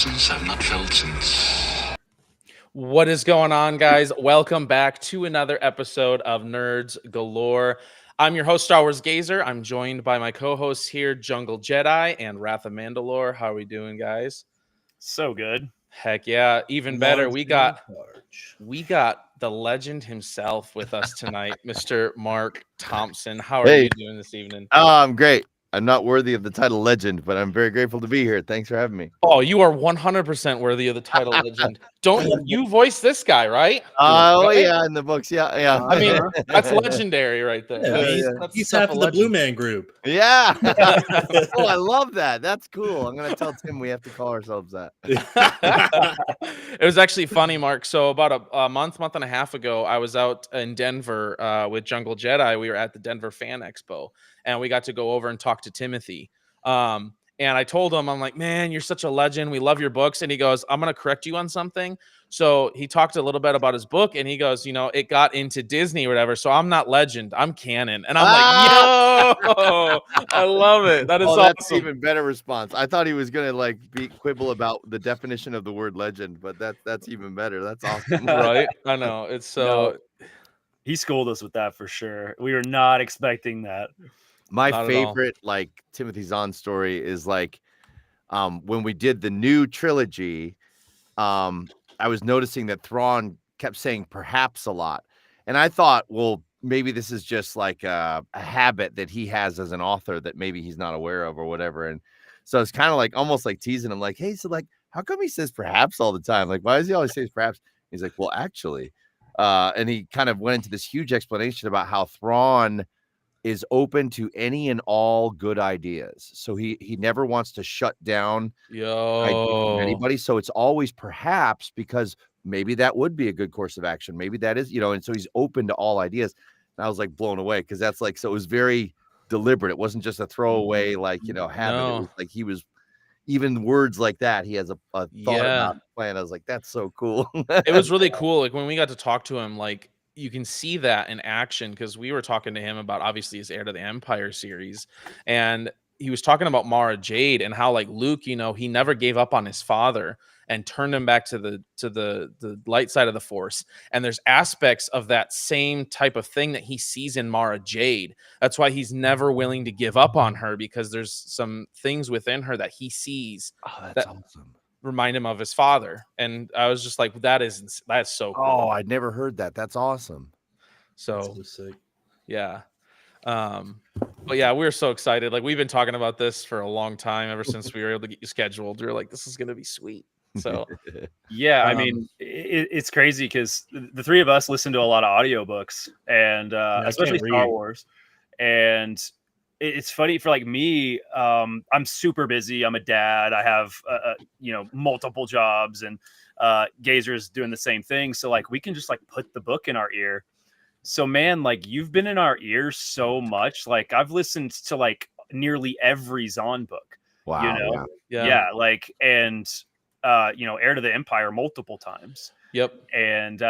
absence I've not felt since. What is going on, guys? Welcome back to another episode of Nerds Galore. I'm your host, Star Wars Gazer. I'm joined by my co-hosts here, Jungle Jedi and Wrath of Mandalore. How are we doing, guys? So good. Heck yeah, even better. We got the legend himself with us tonight, Mr. Marc Thompson. How are you doing this evening? Oh, I'm great. I'm not worthy of the title legend, but I'm very grateful to be here. Thanks for having me. Oh, you are 100% worthy of the title legend. Don't you voice this guy, right? Oh, Right? yeah, in the books. Yeah. I mean, that's legendary right there. He's half of the Blue Man Group. Yeah. Oh, I love that. That's cool. I'm going to tell Tim we have to call ourselves that. It was actually funny, Mark. So about a month and a half ago, I was out in Denver with Jungle Jedi. We were at the Denver Fan Expo, and we got to go over and talk to Timothy. And I told him, I'm like, man, you're such a legend. We love your books. And he goes, I'm going to correct you on something. So he talked a little bit about his book, and he goes, it got into Disney or whatever. So I'm not legend. I'm canon. And I'm like, yo, I love it. That is That's awesome. even better response. I thought he was going to be quibble about the definition of the word legend, but that's even better. That's awesome. Right? I know. It's so... He schooled us with that for sure. We were not expecting that. My favorite Timothy Zahn story is when we did the new trilogy, I was noticing that Thrawn kept saying perhaps a lot. And I thought, well, maybe this is just a habit that he has as an author that maybe he's not aware of or whatever. And so it's kind of almost teasing him hey, so how come he says perhaps all the time? Why does he always say perhaps? He's like, well, actually, and he kind of went into this huge explanation about how Thrawn is open to any and all good ideas. So he never wants to shut down anybody. So it's always perhaps, because maybe that would be a good course of action. Maybe that is, and so he's open to all ideas. And I was blown away, because that's so it was very deliberate. It wasn't just a throwaway, habit. No. It was he was even words like that. He has a thought about plan. I was like, that's so cool. It was really cool. When we got to talk to him, you can see that in action, because we were talking to him about obviously his Heir to the Empire series, and he was talking about Mara Jade and how Luke, he never gave up on his father and turned him back to the light side of the Force. And there's aspects of that same type of thing that he sees in Mara Jade. That's why he's never willing to give up on her, because there's some things within her that he sees that's awesome. Remind him of his father. And I was just like, that's so cool. Oh, I'd never heard that. That's awesome. So sick. Yeah. But yeah, we're so excited. We've been talking about this for a long time, ever since we were able to get you scheduled. We were like, this is going to be sweet. So yeah, I mean, it's crazy, because the three of us listen to a lot of audiobooks, and especially Star Wars. And it's funny for me. I'm super busy. I'm a dad. I have multiple jobs, and Gazer's doing the same thing. So we can just put the book in our ear. So man, you've been in our ears so much. I've listened to nearly every Zahn book. Wow. Yeah. And Heir to the Empire multiple times. Yep. And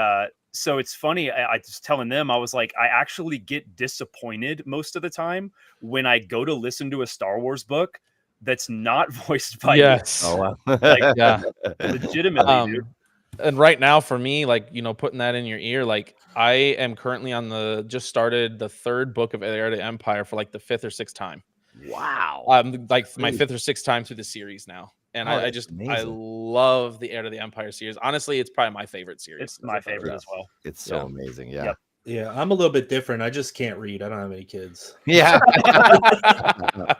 so it's funny. I was telling them, I was I actually get disappointed most of the time when I go to listen to a Star Wars book that's not voiced by you. Oh, wow. Yeah. Legitimately, dude. And right now for me, putting that in your ear, I am currently on just started the third book of Heir to the Empire for the fifth or sixth time. Wow. My fifth or sixth time through the series now. And I love the Heir to the Empire series. Honestly, it's probably my favorite series. It's my favorite as well. It's so amazing. Yeah. Yep. Yeah, I'm a little bit different. I just can't read. I don't have any kids. Yeah. I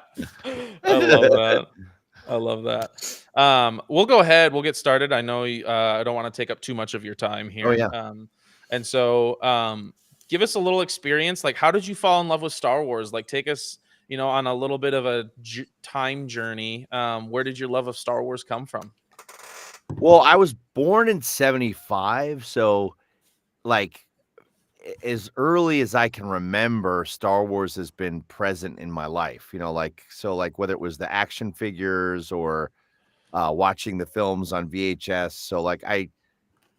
love that. We'll go ahead. We'll get started. I know I don't want to take up too much of your time here. Oh, yeah. And so give us a little experience. How did you fall in love with Star Wars? Take us, on a little bit of a time journey. Where did your love of Star Wars come from? Well, I was born in 1975. So as early as I can remember, Star Wars has been present in my life, whether it was the action figures or watching the films on VHS. So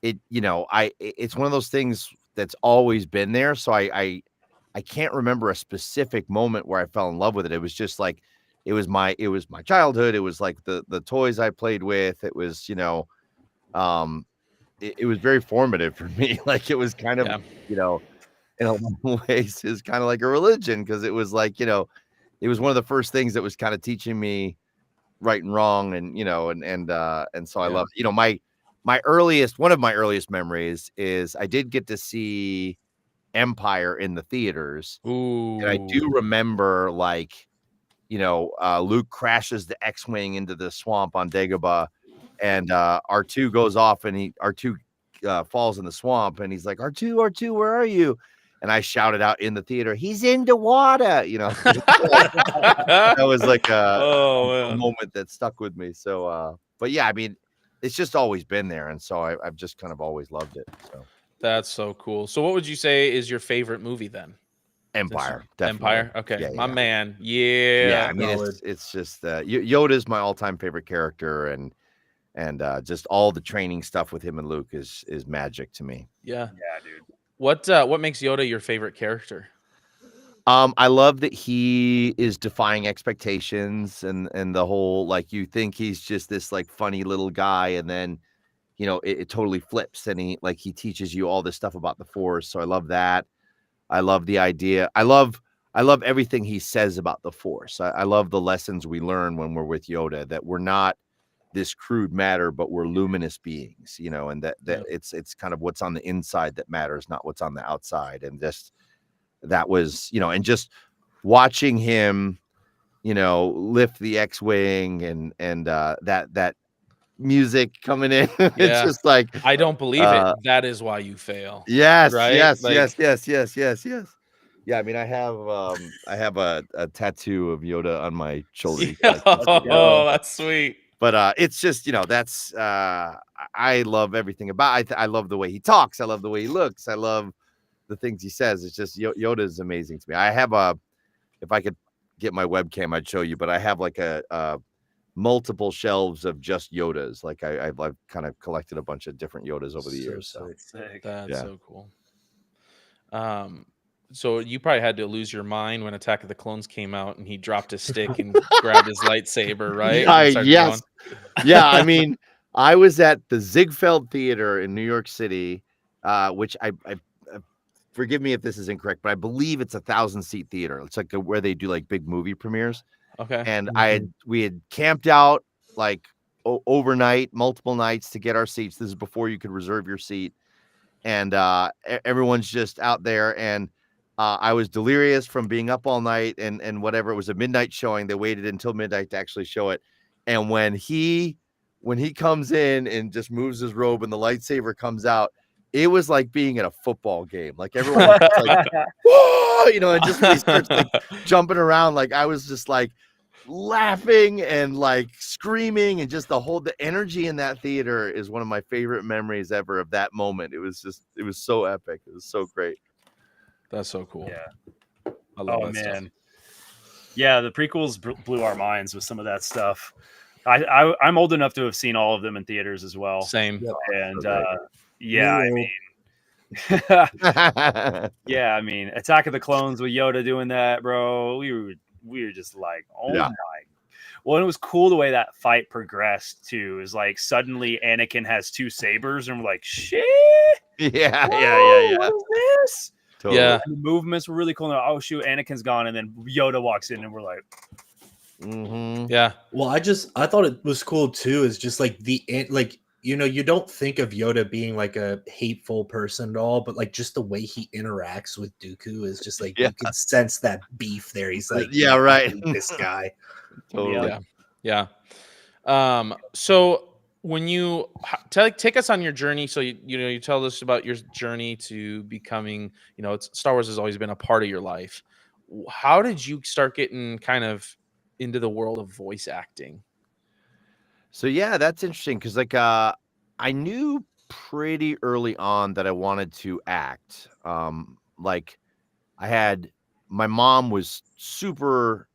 it's one of those things that's always been there. So I can't remember a specific moment where I fell in love with it. It was just it was my childhood. It was like the toys I played with. It was, it was very formative for me. Like it was kind of, in a lot of ways is kind of like a religion, because it was like, it was one of the first things that was kind of teaching me right and wrong, and so I love, one of my earliest memories is I did get to see Empire in the theaters. Ooh. And I do remember, like, Luke crashes the X-Wing into the swamp on Dagobah, and R2 goes off, and R2 falls in the swamp, and he's like, R2, where are you? And I shouted out in the theater, he's in the water, That was like a moment that stuck with me. So, but yeah, I mean, it's just always been there, and so I've just kind of always loved it. So that's so cool. So what would you say is your favorite movie then? Empire, definitely. Empire, okay, my man. Yeah, I mean, it's just Yoda's my all-time favorite character, and just all the training stuff with him and Luke is magic to me. Yeah, dude. What makes Yoda your favorite character? I love that he is defying expectations, and the whole, like, you think he's just this like funny little guy, and then it totally flips, and he teaches you all this stuff about the Force. So I love that. I love the idea. I love everything he says about the Force. I love the lessons we learn when we're with Yoda, that we're not this crude matter, but we're luminous beings, and that it's kind of what's on the inside that matters, not what's on the outside. And just that was, and just watching him, lift the X-Wing, and that music coming in. It's just like, I don't believe it. That is why you fail. Yes, right? yes, yes. Yeah, I mean, I have a tattoo of Yoda on my shoulder. Oh, that's sweet. But it's just, that's I love everything about. I love the way he talks. I love the way he looks. I love the things he says. It's just Yoda is amazing to me. I have if I could get my webcam, I'd show you. But I have like a multiple shelves of just Yodas. Like I've kind of collected a bunch of different Yodas over the years. So that's so cool. So you probably had to lose your mind when Attack of the Clones came out and he dropped his stick and grabbed his lightsaber, right? Yes. Yeah, I mean, I was at the Ziegfeld Theater in New York City, which I forgive me if this is incorrect, but I believe it's 1,000-seat theater. It's like where they do like big movie premieres. Okay. And we had camped out like overnight, multiple nights to get our seats. This is before you could reserve your seat. And everyone's just out there, and I was delirious from being up all night and whatever. It was a midnight showing. They waited until midnight to actually show it. And when he comes in and just moves his robe and the lightsaber comes out, it was like being at a football game. Like everyone was like, whoa, and just when he starts like jumping around, like I was just like laughing and like screaming, and just the energy in that theater is one of my favorite memories ever of that moment. It was so epic. It was so great. That's so cool. Yeah. I love that man. stuff. Yeah, the prequels blew our minds with some of that stuff. I'm old enough to have seen all of them in theaters as well. Same. And I mean, Attack of the Clones with Yoda doing that, bro. We were just like, my. Well, it was cool the way that fight progressed too. Is like suddenly Anakin has two sabers, and we're like, shit. Yeah. What is this? Totally. Yeah. And the movements were really cool. And oh shoot, Anakin's gone, and then Yoda walks in, and we're like, yeah. Well, I thought it was cool too. Is just like you don't think of Yoda being like a hateful person at all, but like just the way he interacts with Dooku is just like you can sense that beef there. He's like, right, this guy. Totally. Yeah. So when you take us on your journey, so you tell us about your journey to becoming, Star Wars has always been a part of your life. How did you start getting kind of into the world of voice acting? So yeah, that's interesting because I knew pretty early on that I wanted to act. Like my mom was super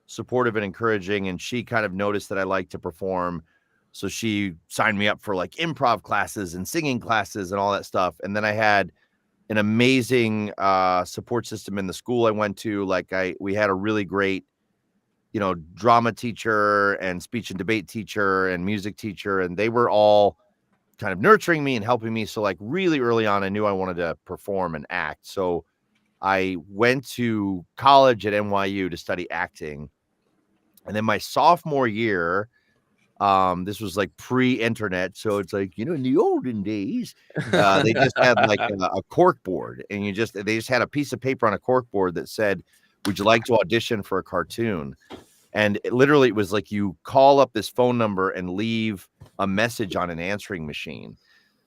supportive and encouraging, and she kind of noticed that I liked to perform. So she signed me up for like improv classes and singing classes and all that stuff. And then I had an amazing support system in the school I went to. Like we had a really great drama teacher and speech and debate teacher and music teacher, and they were all kind of nurturing me and helping me. So like really early on, I knew I wanted to perform and act. So I went to college at NYU to study acting. And then my sophomore year, this was like pre-internet. So it's like, in the olden days, they just had like a cork board, and they just had a piece of paper on a cork board that said, would you like to audition for a cartoon? And it was like you call up this phone number and leave a message on an answering machine.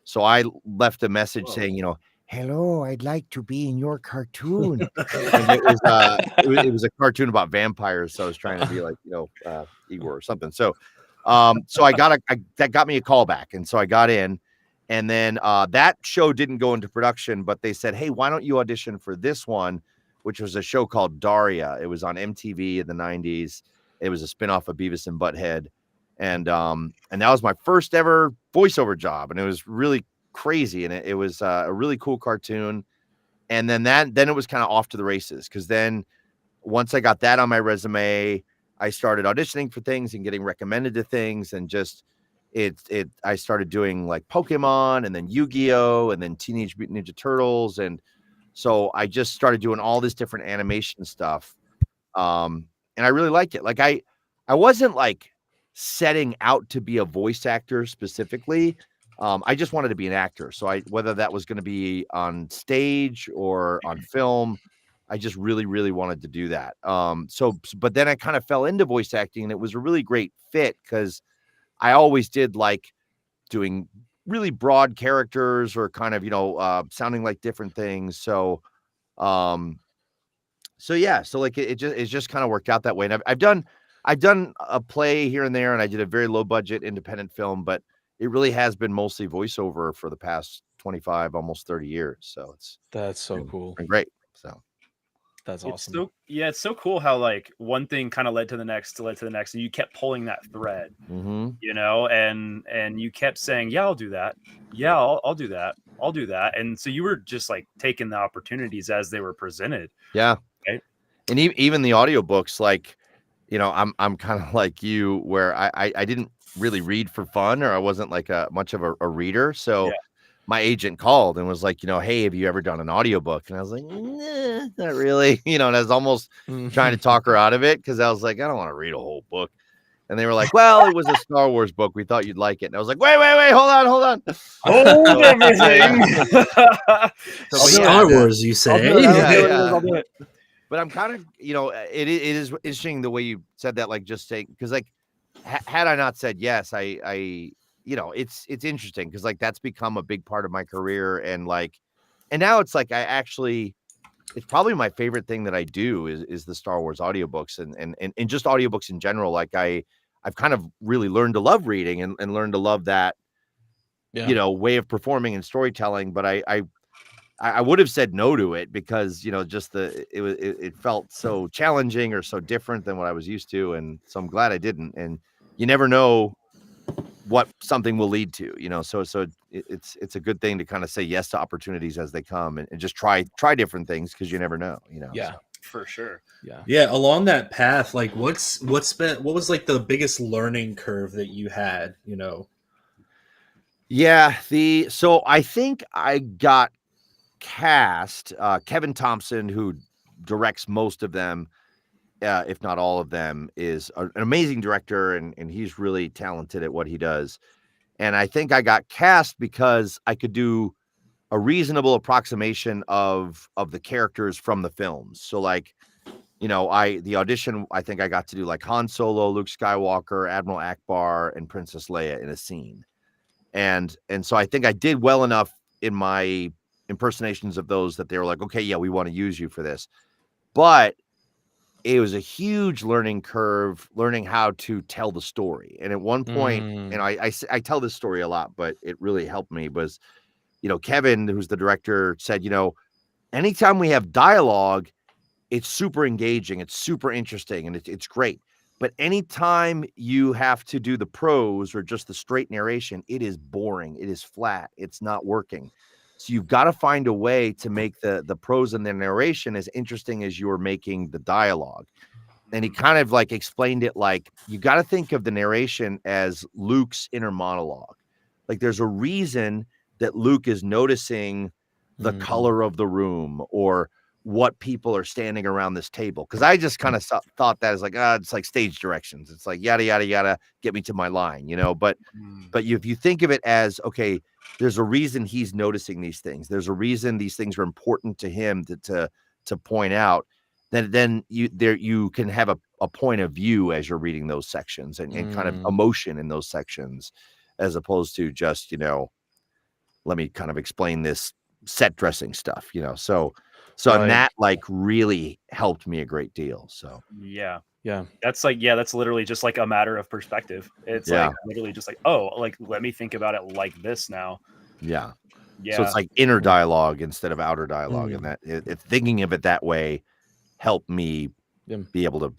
So I left a message saying, hello, I'd like to be in your cartoon. And it was a cartoon about vampires. So I was trying to be like, Igor or something. So that got me a call back. And so I got in, and then that show didn't go into production, but they said, hey, why don't you audition for this one, which was a show called Daria. It was on MTV in the 90s. It was a spinoff of Beavis and Butthead. And that was my first ever voiceover job. And it was really crazy. And it was a really cool cartoon. And then it was kind of off to the races. Cause then once I got that on my resume, I started auditioning for things and getting recommended to things. And just, I started doing like Pokemon, and then Yu-Gi-Oh! And then Teenage Mutant Ninja Turtles. And so I just started doing all this different animation stuff. And I really liked it. Like I wasn't like setting out to be a voice actor specifically. I just wanted to be an actor. So whether that was going to be on stage or on film, I just really, really wanted to do that. But then I kind of fell into voice acting, and it was a really great fit because I always did like doing really broad characters or kind of, sounding like different things. So like it just kind of worked out that way. And I've done a play here and there, and I did a very low budget independent film, but it really has been mostly voiceover for the past 25, almost 30 years. So that's so cool. Been great. So that's awesome. It's so cool how like one thing kind of led to the next, and you kept pulling that thread, and you kept saying, yeah, I'll do that. Yeah, I'll do that. I'll do that. And so you were just like taking the opportunities as they were presented. Yeah. Right? And even the audiobooks, like, I'm kind of like you, where I didn't really read for fun, or I wasn't like much of a reader. So my agent called and was like, hey, have you ever done an audiobook? And I was like, nah, not really, and I was almost trying to talk her out of it, because I was like, I don't want to read a whole book. And they were like, well, it was a Star Wars book. We thought you'd like it. And I was like, wait, hold on. Hold everything. Star Wars, you say? I'll do it. But I'm kind of, it is interesting the way you said that, like just saying, because like, had I not said yes, it's interesting, because like that's become a big part of my career. And now it's like, it's probably my favorite thing that I do is the Star Wars audiobooks and just audiobooks in general. Like I've kind of really learned to love reading and learned to love that, way of performing and storytelling. But I would have said no to it because, just it felt so challenging or so different than what I was used to. And so I'm glad I didn't. And you never know what something will lead to, so it's a good thing to kind of say yes to opportunities as they come and just try different things, because you never know, Yeah, so. For sure. Yeah. Along that path, like what was like the biggest learning curve that you had, Yeah. So I think I got cast, Kevin Thompson, who directs most of them, if not all of them, is an amazing director, and he's really talented at what he does. And I think I got cast because I could do a reasonable approximation of the characters from the films. So like, the audition, I think I got to do like Han Solo, Luke Skywalker, Admiral Akbar, and Princess Leia in a scene. And so I think I did well enough in my impersonations of those that they were like, okay, yeah, we want to use you for this. But it was a huge learning curve, learning how to tell the story. And at one point, and I tell this story a lot, but it really helped me, was, Kevin, who's the director, said, anytime we have dialogue, it's super engaging, it's super interesting, and it's great. But anytime you have to do the prose or just the straight narration, it is boring, it is flat, it's not working. So you've got to find a way to make the prose and the narration as interesting as you're making the dialogue. he kind of like explained it like you got to think of the narration as Luke's inner monologue. Like there's a reason that Luke is noticing the color of the room or what people are standing around this table. Because I just kind of thought that as like, it's like stage directions. It's like yada yada yada, get me to my line, you know. But if you think of it as okay, there's a reason he's noticing these things. There's a reason these things are important to him to point out. Then you can have a point of view as you're reading those sections and kind of emotion in those sections, as opposed to just, you know, let me kind of explain this set dressing stuff, you know. So and that like really helped me a great deal. So yeah. That's literally just like a matter of perspective. It's like literally just like, oh, like let me think about it like this now. Yeah. So it's like inner dialogue instead of outer dialogue, and that thinking of it that way helped me be able to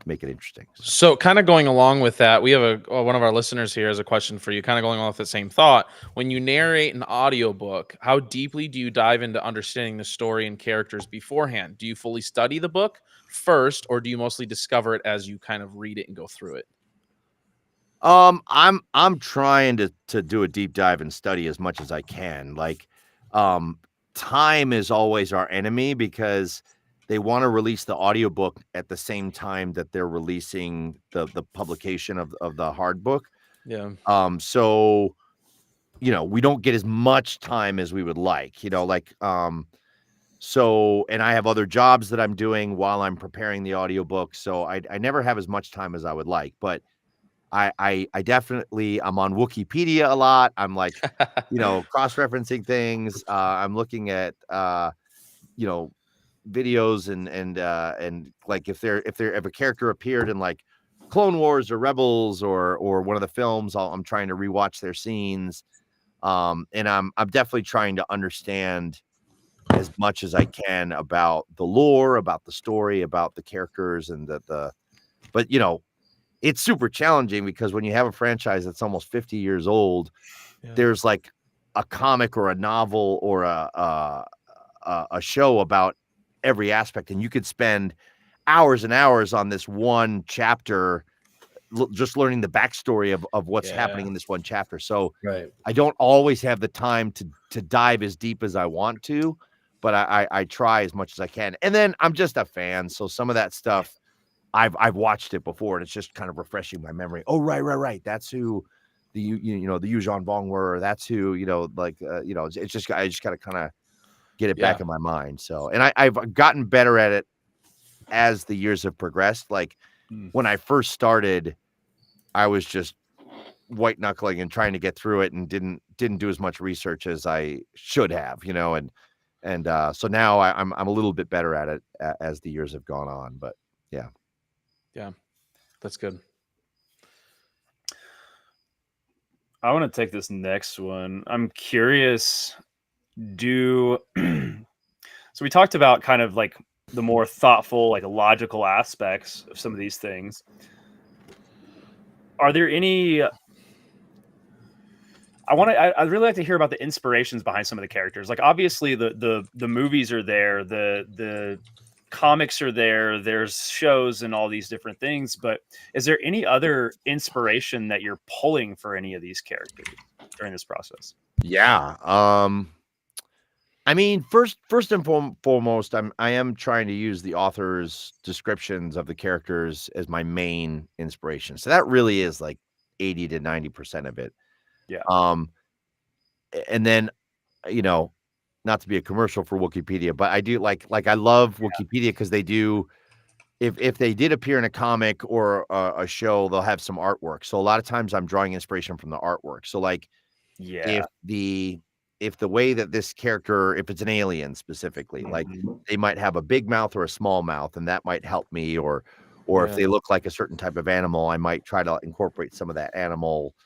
make it interesting. So kind of going along with that, we have one of our listeners here has a question for you, kind of going along with the same thought. When you narrate an audiobook, how deeply do you dive into understanding the story and characters beforehand? Do you fully study the book first, or do you mostly discover it as you kind of read it and go through it? I'm trying to do a deep dive and study as much as I can. Like, time is always our enemy because they want to release the audiobook at the same time that they're releasing the publication of the hard book. Yeah. So, you know, we don't get as much time as we would like, you know, like, so, and I have other jobs that I'm doing while I'm preparing the audiobook. So I never have as much time as I would like, but I definitely, I'm on Wikipedia a lot. I'm like, you know, cross-referencing things. I'm looking at, you know, videos and like if a character appeared in like Clone Wars or Rebels or one of the films, I'm trying to rewatch their scenes. And I'm definitely trying to understand as much as I can about the lore, about the story, about the characters and but you know, it's super challenging because when you have a franchise that's almost 50 years old, there's like a comic or a novel or a show about every aspect, and you could spend hours and hours on this one chapter just learning the backstory of what's happening in this one chapter. So I don't always have the time to dive as deep as I want to, but I try as much as I can. And then I'm just a fan, so some of that stuff I've watched it before, and it's just kind of refreshing my memory. Oh, right. That's who the you know the Yuuzhan Vong were. That's who, you know, like you know, it's just I just got to kind of get it back in my mind. So, and I've gotten better at it as the years have progressed. Like when I first started, I was just white knuckling and trying to get through it and didn't do as much research as I should have, you know, and so now I'm a little bit better at it as the years have gone on. But yeah, that's good. I want to take this next one. I'm curious. So we talked about kind of like the more thoughtful, like logical aspects of some of these things. Are there any? I'd really like to hear about the inspirations behind some of the characters. Like obviously the movies are there, the comics are there, there's shows and all these different things, but is there any other inspiration that you're pulling for any of these characters during this process? Yeah. I mean, first and foremost, I am trying to use the author's descriptions of the characters as my main inspiration. So that really is like 80 to 90% of it. Yeah. And then, you know, not to be a commercial for Wikipedia, but I do like I love Wikipedia because they do, if they did appear in a comic or a show, they'll have some artwork. So a lot of times I'm drawing inspiration from the artwork. So like, if the way that this character, if it's an alien specifically, like they might have a big mouth or a small mouth, and that might help me, or if they look like a certain type of animal, I might try to incorporate some of that animal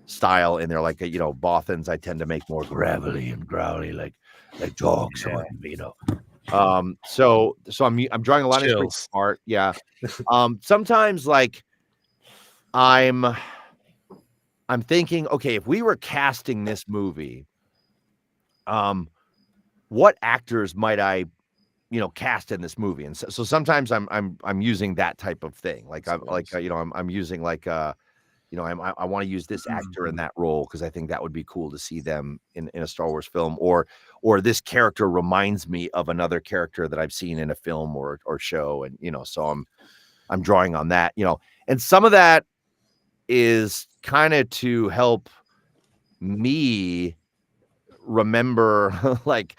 style in there. Like, you know, Bothans, I tend to make more gravelly and growly, like dogs, you know. So I'm drawing a lot of inspiration from art. Yeah. Sometimes like I'm thinking, okay, if we were casting this movie, what actors might I cast in this movie. And so sometimes I'm using that type of thing. Like I'm like, I'm using like, I want to use this actor in that role because I think that would be cool to see them in a Star Wars film, or this character reminds me of another character that I've seen in a film or show. And, so I'm drawing on that, and some of that is kind of to help me remember, like,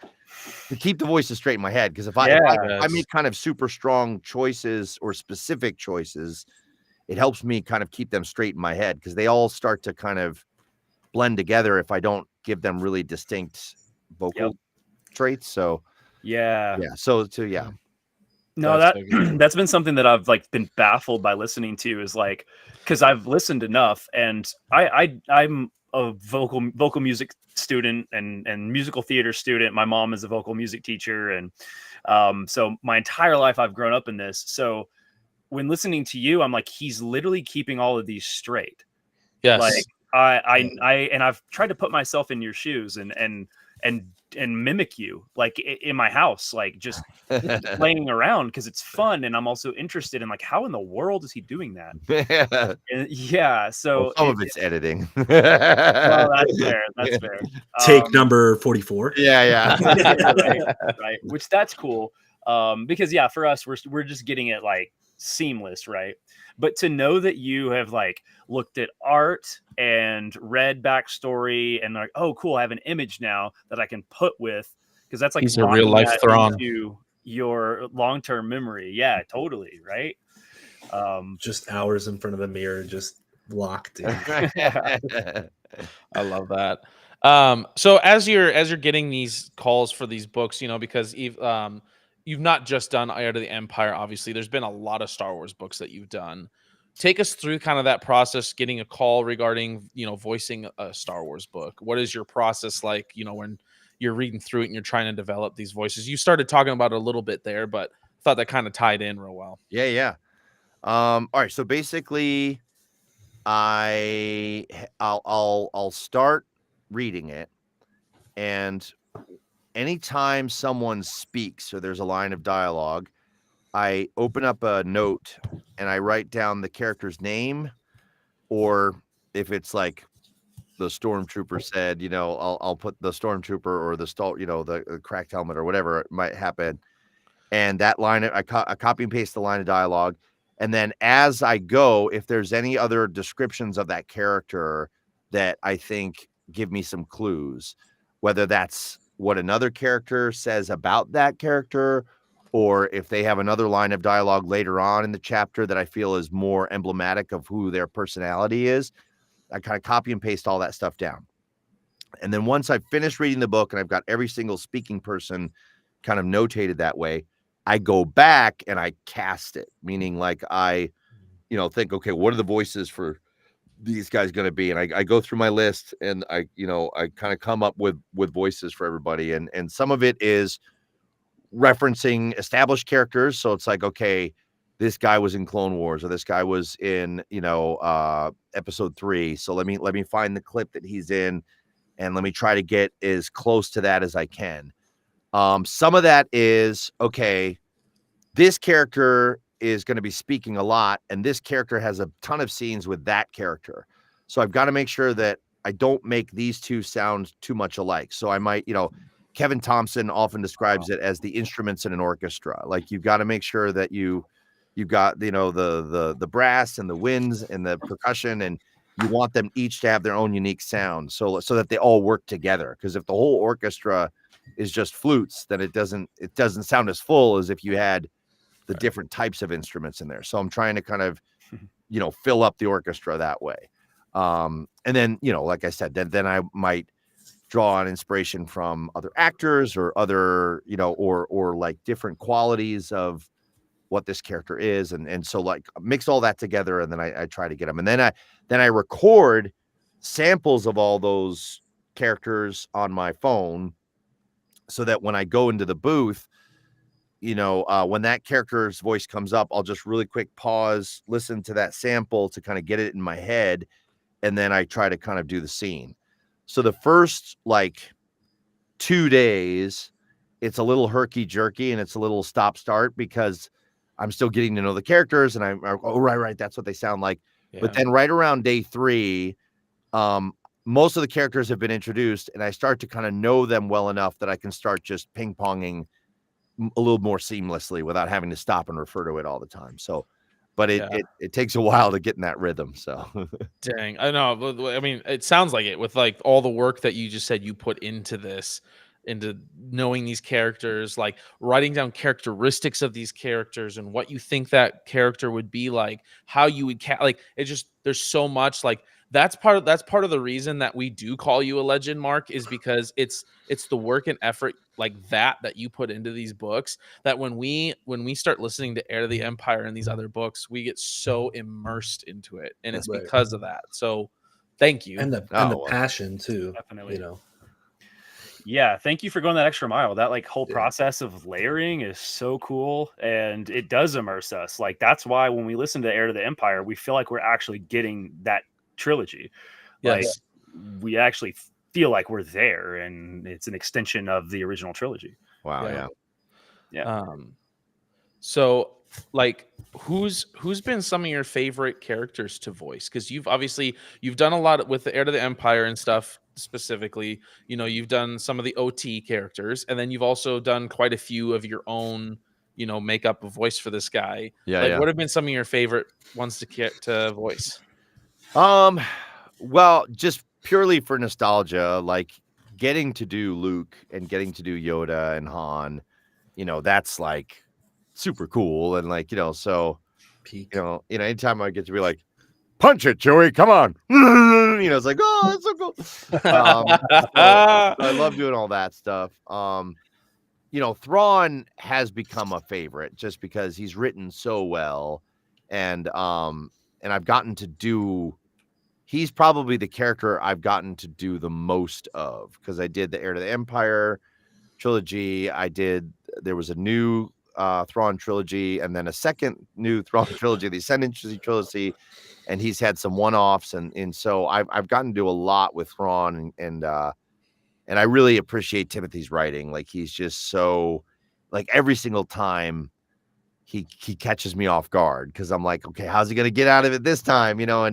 to keep the voices straight in my head. Because if I make kind of super strong choices or specific choices, it helps me kind of keep them straight in my head, because they all start to kind of blend together if I don't give them really distinct vocal traits. So No, that's been something that I've like been baffled by listening to, is like, because I've listened enough, and I'm a vocal music student and musical theater student. My mom is a vocal music teacher, and so my entire life I've grown up in this. So when listening to you, I'm like, he's literally keeping all of these straight. Yes. Like I've tried to put myself in your shoes and mimic you, like in my house, like just playing around, because it's fun, and I'm also interested in like, how in the world is he doing that? So some of it's editing. Well, that's fair. Take number 44. Right. Which that's cool, because for us, we're just getting it like seamless, right? But to know that you have like looked at art and read backstory and like, oh cool, I have an image now that I can put with, because that's like, he's a real life Thrawn into your long-term memory. Yeah, totally, right. Just hours in front of the mirror, just locked in. I love that. So as you're getting these calls for these books, because you've not just done Eye of the Empire, obviously. There's been a lot of Star Wars books that you've done. Take us through kind of that process, getting a call regarding, voicing a Star Wars book. What is your process like, when you're reading through it and you're trying to develop these voices? You started talking about it a little bit there, but thought that kind of tied in real well. Yeah. All right. So basically, I'll start reading it, and anytime someone speaks or there's a line of dialogue, I open up a note and I write down the character's name, or if it's like the stormtrooper said, I'll put the stormtrooper or the the cracked helmet or whatever it might happen. And that line, I copy and paste the line of dialogue. And then as I go, if there's any other descriptions of that character that I think give me some clues, whether that's what another character says about that character, or if they have another line of dialogue later on in the chapter that I feel is more emblematic of who their personality is, I kind of copy and paste all that stuff down. And then once I've finished reading the book and I've got every single speaking person kind of notated that way, I go back and I cast it, meaning like I, think, okay, what are the voices for these guys going to be? And I go through my list and I kind of come up with voices for everybody. And some of it is referencing established characters. So it's like, okay, this guy was in Clone Wars, or this guy was in, episode 3. So let me find the clip that he's in, and let me try to get as close to that as I can. Some of that is, okay, this character is going to be speaking a lot, and this character has a ton of scenes with that character. So I've got to make sure that I don't make these two sound too much alike. So I might, Kevin Thompson often describes it as the instruments in an orchestra. Like, you've got to make sure that you've got, the brass and the winds and the percussion, and you want them each to have their own unique sound, so that they all work together. Because if the whole orchestra is just flutes, then it doesn't sound as full as if you had the different types of instruments in there. So I'm trying to kind of, fill up the orchestra that way. And then, like I said, then I might draw on inspiration from other actors or other, or like different qualities of what this character is. And so like mix all that together, and then I try to get them. And then I record samples of all those characters on my phone, so that when I go into the booth, when that character's voice comes up, I'll just really quick pause, listen to that sample to kind of get it in my head. And then I try to kind of do the scene. So the first like 2 days it's a little herky jerky and it's a little stop start because I'm still getting to know the characters and oh, right, that's what they sound like. Yeah. But then right around day 3, most of the characters have been introduced and I start to kind of know them well enough that I can start just ping ponging a little more seamlessly without having to stop and refer to it all the time. So, but it takes a while to get in that rhythm. So dang, I know. I mean, it sounds like it with like all the work that you just said you put into this, into knowing these characters, like writing down characteristics of these characters and what you think that character would be like, how you would like it. Just there's so much like that's part of the reason that we do call you a legend, Mark, is because it's the work and effort like that you put into these books that when we start listening to Heir to the Empire and these other books, we get so immersed into it, and it's because of that. So thank you. And the passion too. Definitely. Yeah, thank you for going that extra mile. That like whole process of layering is so cool, and it does immerse us. Like that's why when we listen to Heir to the Empire, we feel like we're actually getting that trilogy. Like we actually feel like we're there, and it's an extension of the original trilogy. Wow, yeah. So like who's been some of your favorite characters to voice? Because you've done a lot with the Heir to the Empire and stuff specifically. You know, you've done some of the OT characters, and then you've also done quite a few of your own, you know, makeup a voice for this guy. What have been some of your favorite ones to voice? Well, just purely for nostalgia, like getting to do Luke and getting to do Yoda and Han, you know, that's like super cool. And like, you know, so, you know, anytime I get to be like, punch it, Chewie, come on. You know, it's like, oh, that's so cool. So I love doing all that stuff. You know, Thrawn has become a favorite just because he's written so well. And I've gotten to do, he's probably the character I've gotten to do the most of because I did the Heir to the Empire trilogy. There was a new Thrawn trilogy and then a second new Thrawn trilogy, the Ascendancy trilogy, and he's had some one-offs and so I've gotten to do a lot with Thrawn and I really appreciate Timothy's writing. Like he's just so like every single time he catches me off guard because I'm like, okay, how's he gonna get out of it this time? You know,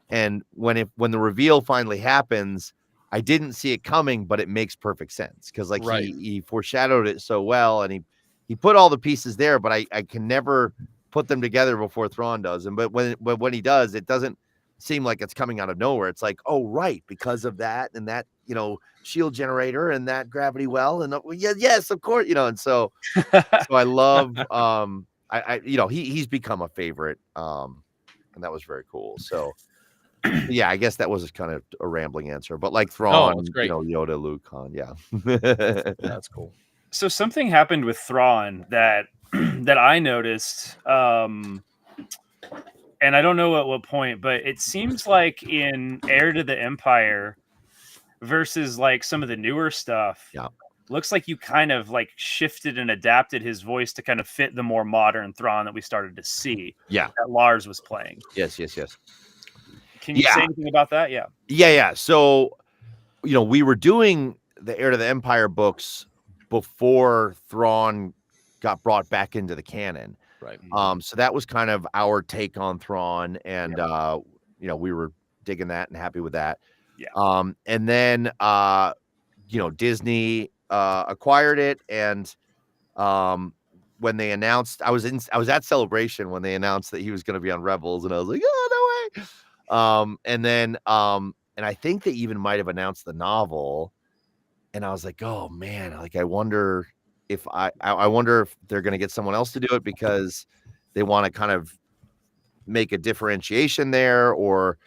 and when the reveal finally happens, I didn't see it coming, but it makes perfect sense because like he foreshadowed it so well and he put all the pieces there, but I can never put them together before Thrawn does. And but when he does, it doesn't seem like it's coming out of nowhere. It's like, oh right, because of that and that, you know, shield generator and that gravity well and yes, of course, you know. And so I love I you know he's become a favorite and that was very cool. So yeah, I guess that was kind of a rambling answer, but like Thrawn, you know, Yoda, Luke, Han, That's cool. So something happened with Thrawn that I noticed, and I don't know at what point, but it seems like in Heir to the Empire versus like some of the newer stuff, looks like you kind of like shifted and adapted his voice to kind of fit the more modern Thrawn that we started to see. Yeah, that Lars was playing. Yes. Can you say anything about that? Yeah. So, you know, we were doing the Heir to the Empire books before Thrawn got brought back into the canon. Right. So that was kind of our take on Thrawn, and you know, we were digging that and happy with that. Yeah. And then you know, Disney acquired it, and when they announced, I was at Celebration when they announced that he was going to be on Rebels, and I was like, oh no way. And then and I think they even might have announced the novel, and I was like, oh man, like I wonder if I wonder if they're going to get someone else to do it because they want to kind of make a differentiation there, or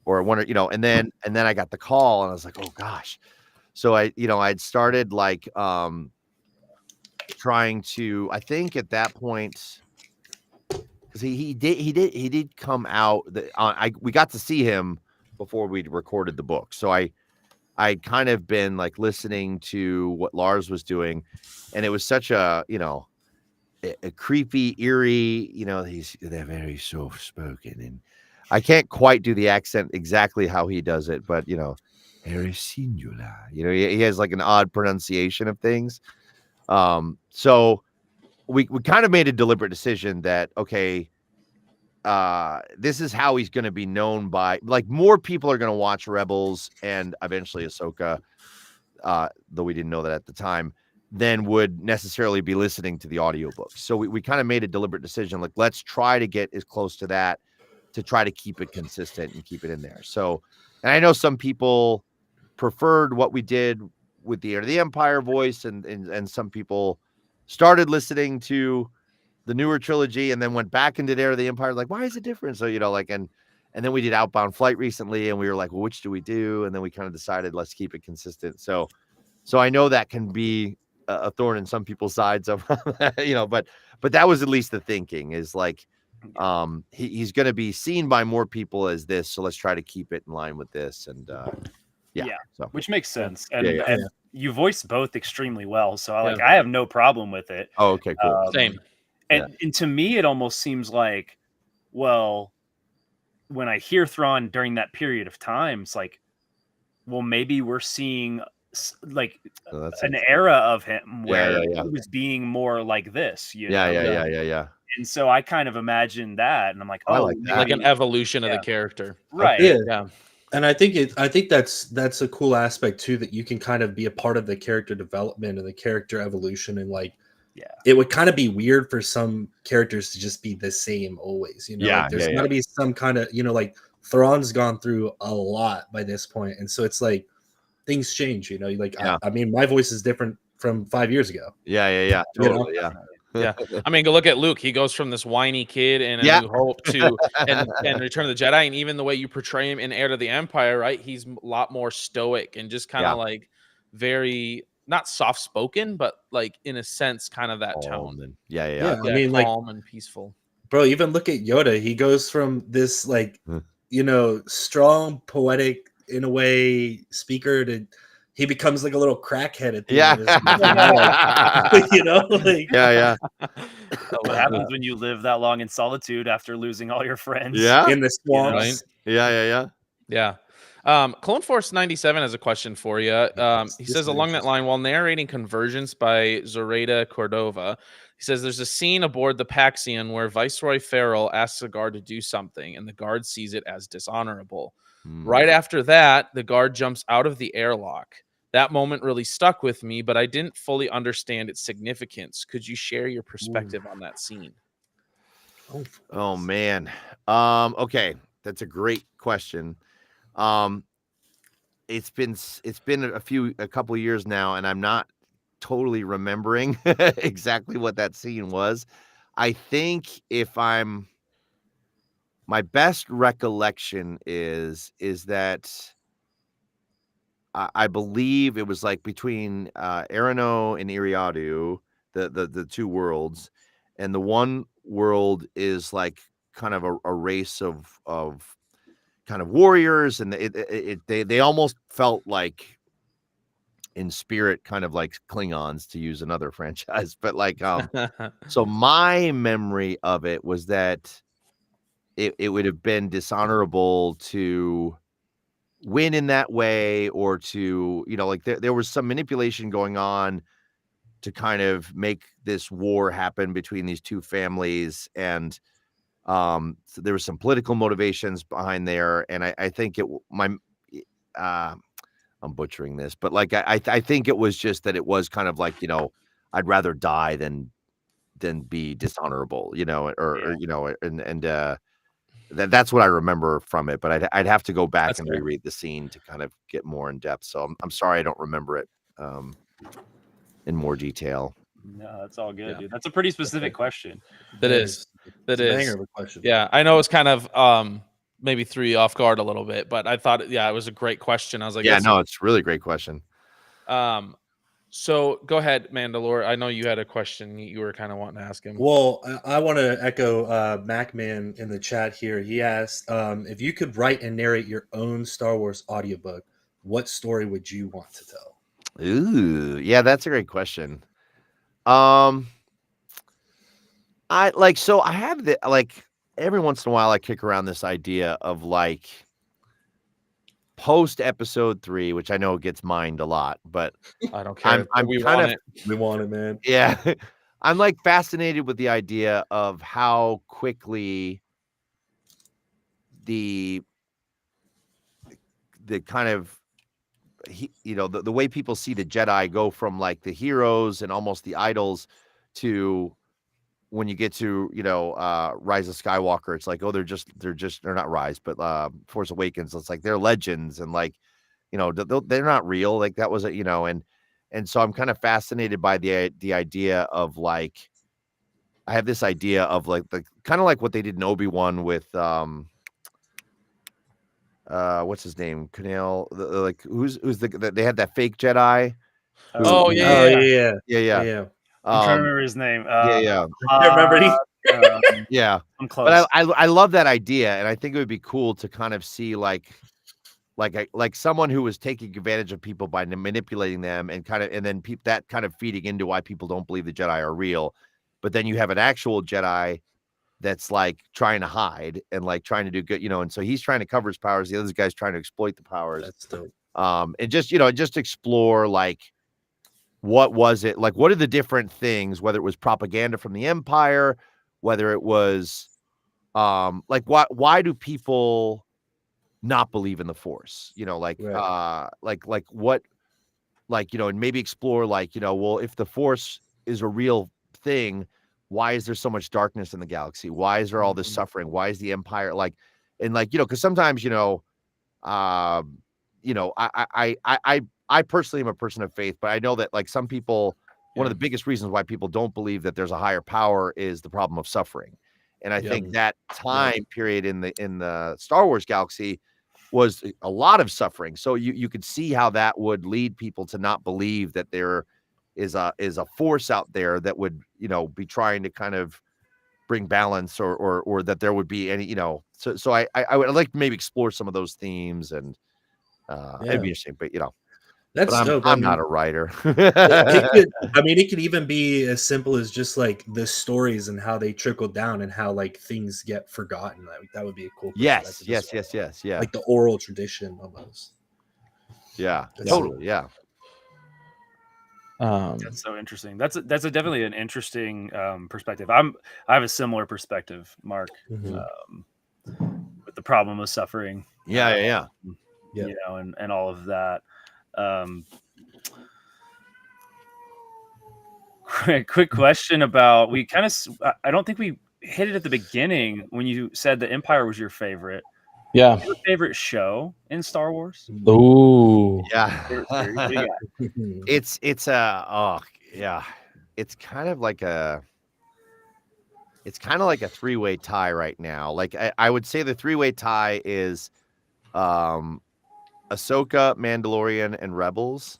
I wonder, you know. And then I got the call, and I was like, oh gosh. So I'd started like trying to, I think at that point, because he did come out. We got to see him before we recorded the book, so I'd kind of been like listening to what Lars was doing, and it was such a, you know, a creepy, eerie, you know, they're very soft spoken, and I can't quite do the accent exactly how he does it, but you know, very singular, you know, he has like an odd pronunciation of things. So we kind of made a deliberate decision that, okay, this is how he's going to be known by, like, more people are going to watch Rebels and eventually Ahsoka, though we didn't know that at the time, than would necessarily be listening to the audiobooks. So we kind of made a deliberate decision, like, let's try to get as close to that to try to keep it consistent and keep it in there. So, and I know some people preferred what we did with the Heir to the Empire voice, and some people started listening to the newer trilogy and then went back into Heir to the Empire. Like, why is it different? So, like, and then we did Outbound Flight recently, and we were like, well, which do we do? And then we kind of decided, let's keep it consistent. So I know that can be a thorn in some people's sides of, but that was at least the thinking, is like, he's going to be seen by more people as this. So let's try to keep it in line with this. And, so which makes sense. And you voice both extremely well. So I have no problem with it. Oh, okay, cool. Same. And to me, it almost seems like, well, when I hear Thrawn during that period of time, it's like, well, maybe we're seeing like an era of him where he was being more like this. Yeah. And so I kind of imagine that, and I'm like, I like that. Like an evolution of the character, right? Yeah. And I think that's a cool aspect too, that you can kind of be a part of the character development and the character evolution, and like, it would kind of be weird for some characters to just be the same always, like there's got to be some kind of, like Thrawn's gone through a lot by this point, and so it's like things change, like I mean, my voice is different from 5 years ago. Totally. Yeah, I mean, go look at Luke. He goes from this whiny kid in A New Hope to and Return of the Jedi, and even the way you portray him in Heir to the Empire, right? He's a lot more stoic and just kind of like very not soft spoken, but like in a sense, kind of that tone. I mean, calm and peaceful. Bro, even look at Yoda. He goes from this like strong, poetic in a way speaker to he becomes like a little crackhead at the end of this movie. What happens when you live that long in solitude after losing all your friends? In the swamps. Yeah. Clone Force 97 has a question for you. He says along that line, while narrating Convergence by Zoraida Cordova, he says there's a scene aboard the Paxion where Viceroy Farrell asks a guard to do something, and the guard sees it as dishonorable. Right after that, the guard jumps out of the airlock. That moment really stuck with me, but I didn't fully understand its significance. Could you share your perspective on that scene? Oh man. Okay, that's a great question. It's been a couple of years now, and I'm not totally remembering exactly what that scene was. I think my best recollection is that I believe it was like between Arano and Iriadu, the two worlds, and the one world is like kind of a race of kind of warriors, and they almost felt like in spirit kind of like Klingons, to use another franchise, but like so my memory of it was that it would have been dishonorable to win in that way, or to like there was some manipulation going on to kind of make this war happen between these two families, and so there was some political motivations behind there, and I think I'm butchering this, but like I think it was just that it was kind of like I'd rather die than be dishonorable, that's what I remember from it. But I'd have to go back and reread the scene to kind of get more in depth. So I'm sorry I don't remember it in more detail. No, that's all good, dude. That's a pretty specific question. That is. A banger of a question. Yeah, I know it's kind of maybe threw you off guard a little bit, but I thought it was a great question. I was like, it's a really great question. So go ahead, Mandalore. I know you had a question you were kind of wanting to ask him. Well, I want to echo MacMan in the chat here. He asked, if you could write and narrate your own Star Wars audiobook, what story would you want to tell? Ooh, yeah, that's a great question. I have the every once in a while I kick around this idea of like post episode 3, which I know gets mined a lot, but I don't care. I'm we kind want of it. We want it, man. yeah. I'm like fascinated with the idea of how quickly the kind of the way people see the Jedi go from like the heroes and almost the idols to when you get to Rise of Skywalker, it's like, oh, they're not Rise, but Force Awakens, it's like they're legends, and like they're not real, like that was and so I'm kind of fascinated by the idea of like, I have this idea of like the kind of like what they did in Obi-Wan with what's his name, Kumail, like who's they had that fake Jedi. Oh, yeah. Oh yeah. Yeah. I'm trying to remember his name. Yeah. I can't remember Yeah. I'm close. But I love that idea, and I think it would be cool to kind of see like someone who was taking advantage of people by manipulating them and then that kind of feeding into why people don't believe the Jedi are real. But then you have an actual Jedi that's like trying to hide and like trying to do good, and so he's trying to cover his powers. The other guy's trying to exploit the powers. That's dope. And just explore like, what was it like? What are the different things? Whether it was propaganda from the Empire, whether it was, like why do people not believe in the Force? Right. Like what, like and maybe explore like well, if the Force is a real thing, why is there so much darkness in the galaxy? Why is there all this suffering? Why is the Empire like, and like because sometimes I personally am a person of faith, but I know that like some people, one of the biggest reasons why people don't believe that there's a higher power is the problem of suffering. And I think that time period in the Star Wars galaxy was a lot of suffering. So you could see how that would lead people to not believe that there is a force out there that would, be trying to kind of bring balance or that there would be any, so I would like to maybe explore some of those themes, and it'd be interesting, but that's but dope. I'm not a writer. It could even be as simple as just like the stories and how they trickle down and how like things get forgotten. That would be a cool. Yes. Yeah. Like the oral tradition almost. Yeah. That's Totally. Yeah. That's so interesting. That's definitely an interesting perspective. I have a similar perspective, Mark, with the problem of suffering. Yeah. And all of that. Quick question about, I don't think we hit it at the beginning when you said the Empire was your favorite. Yeah. Your favorite show in Star Wars? Ooh. Yeah. It's kind of like a three-way tie right now. Like I would say the three-way tie is Ahsoka, Mandalorian, and Rebels.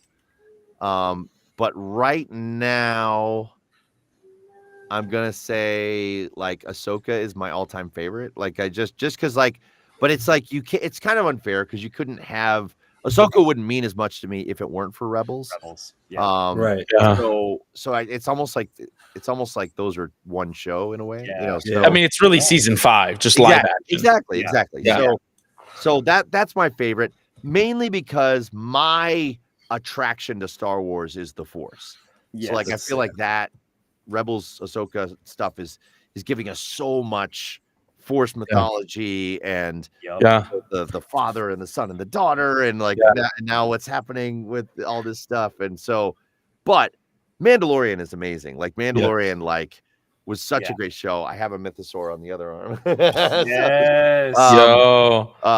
But right now I'm gonna say like Ahsoka is my all-time favorite. Like I just because like, but it's like it's kind of unfair because you couldn't have Ahsoka wouldn't mean as much to me if it weren't for Rebels. Yeah. Right. Yeah. So it's almost like those are one show in a way. Yeah. So, I mean, it's really season 5, just live action. Exactly. Yeah. So that's my favorite, mainly because my attraction to Star Wars is the Force. Yes. So like I feel like that Rebels Ahsoka stuff is giving us so much Force mythology and the father and the son and the daughter and like now what's happening with all this stuff. And so, but Mandalorian is amazing. Like Mandalorian like was such a great show. I have a mythosaur on the other arm. Yes.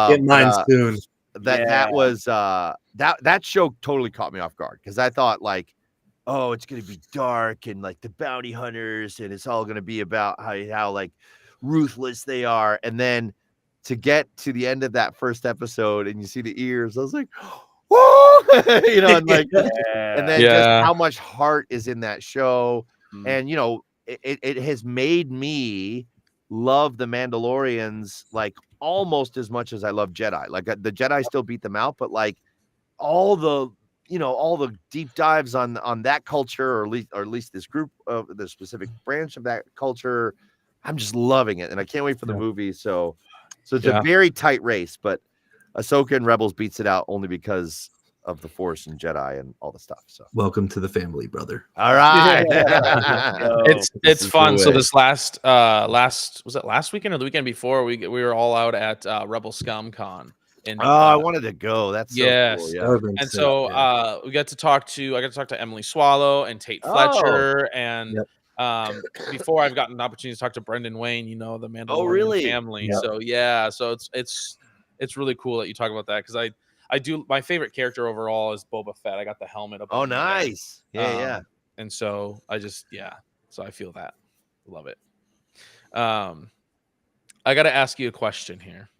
Get mine soon. That was that show totally caught me off guard because I thought like, oh, it's gonna be dark and like the bounty hunters and it's all gonna be about how like ruthless they are. And then to get to the end of that first episode and you see the ears, I was like, whoa, and like, and then just how much heart is in that show. And it has made me love the Mandalorians like almost as much as I love Jedi. Like the Jedi still beat them out, but like all the deep dives on that culture, or at least this group of the specific branch of that culture, I'm just loving it, and I can't wait for the movie. So it's a very tight race, but Ahsoka and Rebels beats it out only because of the Force and Jedi and all the stuff. So welcome to the family, brother. all right. It's fun. So this last was it last weekend or the weekend before we were all out at Rebel Scum Con. And I wanted to go. That's so yes. cool. Yeah. And so I got to talk to Emily Swallow and Tate Fletcher and before I've gotten an opportunity to talk to Brendan Wayne, the Mandalorian family. Yep. So it's really cool that you talk about that because I do. My favorite character overall is Boba Fett. I got the helmet. Oh, nice. Yeah. And so so I feel that. Love it. I got to ask you a question here.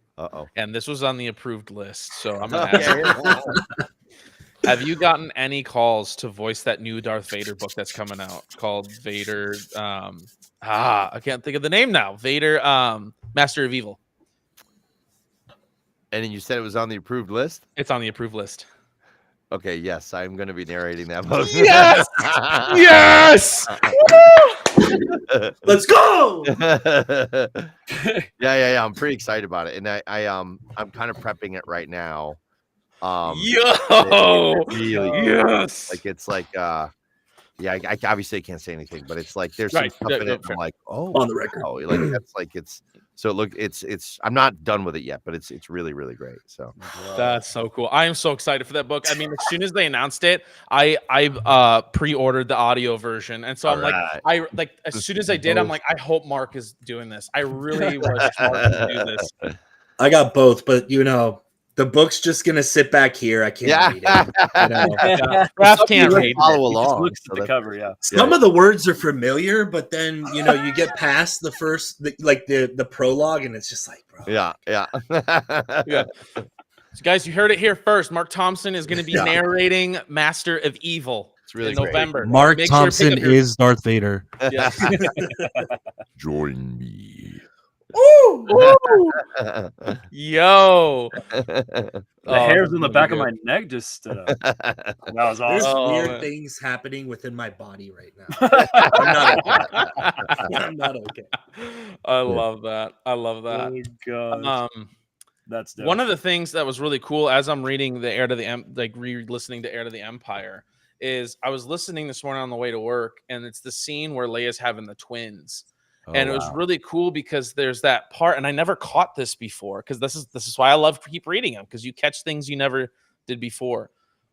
And this was on the approved list, so I'm gonna ask you. Have you gotten any calls to voice that new Darth Vader book that's coming out called Vader? I can't think of the name now. Vader, Master of Evil. And then you said it was on the approved list? It's on the approved list. Okay, yes, I'm going to be narrating that book. Yes! Yes! Let's go! Yeah. I'm pretty excited about it, and I'm kind of prepping it right now. Really, yes! Like it's like I obviously can't say anything, but it's like there's some stuff in it. I'm like, on the record. Like that's like it's. So look, it's. I'm not done with it yet, but it's really really great. So that's so cool. I am so excited for that book. I mean, as soon as they announced it, I pre-ordered the audio version, and so I'm like, as soon as I did, I'm like, I hope Mark is doing this. I really wish Mark would do this. I got both, but the book's just gonna sit back here. I can't read it. Raph can't read. Follow along. Looks at the cover, Some of the words are familiar, but then you get past the first, the prologue, and it's just like, bro. Yeah. So guys, you heard it here first. Marc Thompson is going to be narrating Master of Evil. It's really in November. Marc Thompson is Darth Vader. Yes. Join me. Ooh. Yo, the hairs on the back of my neck just stood up. That was awesome. There's weird things happening within my body right now. I'm not okay. I love that. Oh god. That's dope. One of the things that was really cool as I'm reading the Heir to the re-listening to Heir to the Empire is I was listening this morning on the way to work, and it's the scene where Leia's having the twins. And it was really cool because there's that part, and I never caught this before because this is why I love to keep reading them, because you catch things you never did before,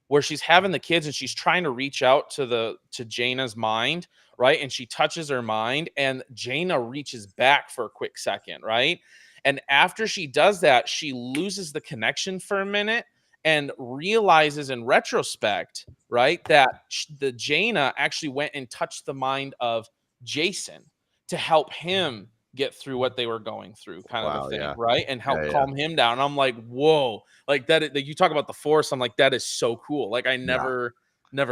where she's having the kids and she's trying to reach out to Jaina's mind, right? And she touches her mind, and Jaina reaches back for a quick second, right? And after she does that, she loses the connection for a minute and realizes in retrospect, right, that the Jaina actually went and touched the mind of Jason to help him get through what they were going through, kind of a thing, right? And help calm him down. And I'm like, whoa, like that. You talk about the Force. I'm like, that is so cool. Like I never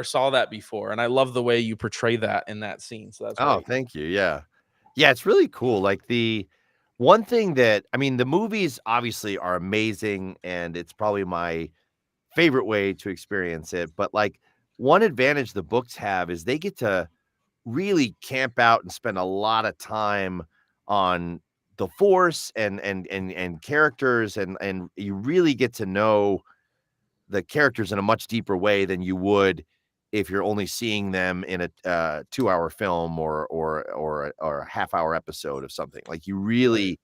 saw that before, and I love the way you portray that in that scene. So that's great. Thank you. Yeah, it's really cool. Like the one thing that the movies obviously are amazing, and it's probably my favorite way to experience it. But like one advantage the books have is they get to really camp out and spend a lot of time on the Force and characters, and you really get to know the characters in a much deeper way than you would if you're only seeing them in a 2-hour film or a half-hour episode of something. Like you really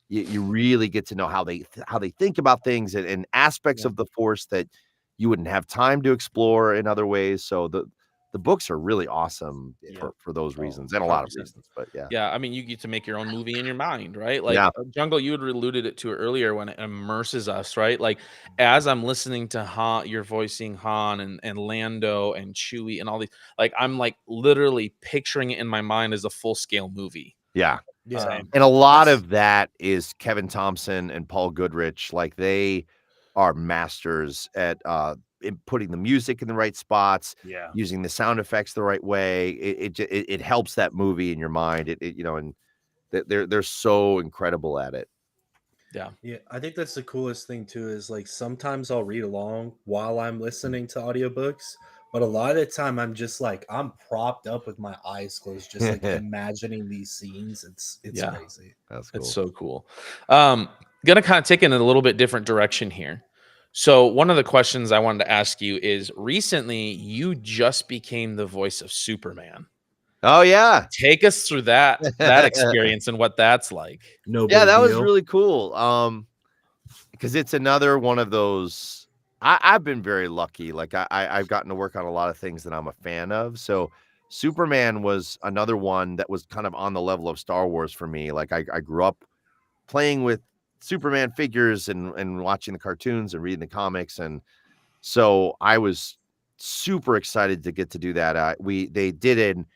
get to know how they think about things and aspects of the Force that you wouldn't have time to explore in other ways. So the books are really awesome for those reasons and a lot of reasons, but I mean, you get to make your own movie in your mind, right? Like Jungle, you had alluded to it earlier when it immerses us, right? Like as I'm listening to Han, you're voicing Han and Lando and Chewie and all these, like I'm like literally picturing it in my mind as a full-scale movie. Yeah. And a lot of that is Kevin Thompson and Paul Goodrich. Like they are masters at in putting the music in the right spots, using the sound effects the right way. It helps that movie in your mind. And they're so incredible at it. Yeah, I think that's the coolest thing too, is like sometimes I'll read along while I'm listening to audiobooks, but a lot of the time I'm just like I'm propped up with my eyes closed, just like imagining these scenes. It's crazy. That's cool. It's so cool. gonna kind of take it in a little bit different direction here. So one of the questions I wanted to ask you is, recently you just became the voice of Superman. Oh yeah. Take us through that experience and what that's like. Yeah, that was really cool. Because it's another one of those. I've been very lucky. Like I've gotten to work on a lot of things that I'm a fan of. So Superman was another one that was kind of on the level of Star Wars for me. Like I grew up playing with Superman figures and watching the cartoons and reading the comics, and so I was super excited to get to do that. They did an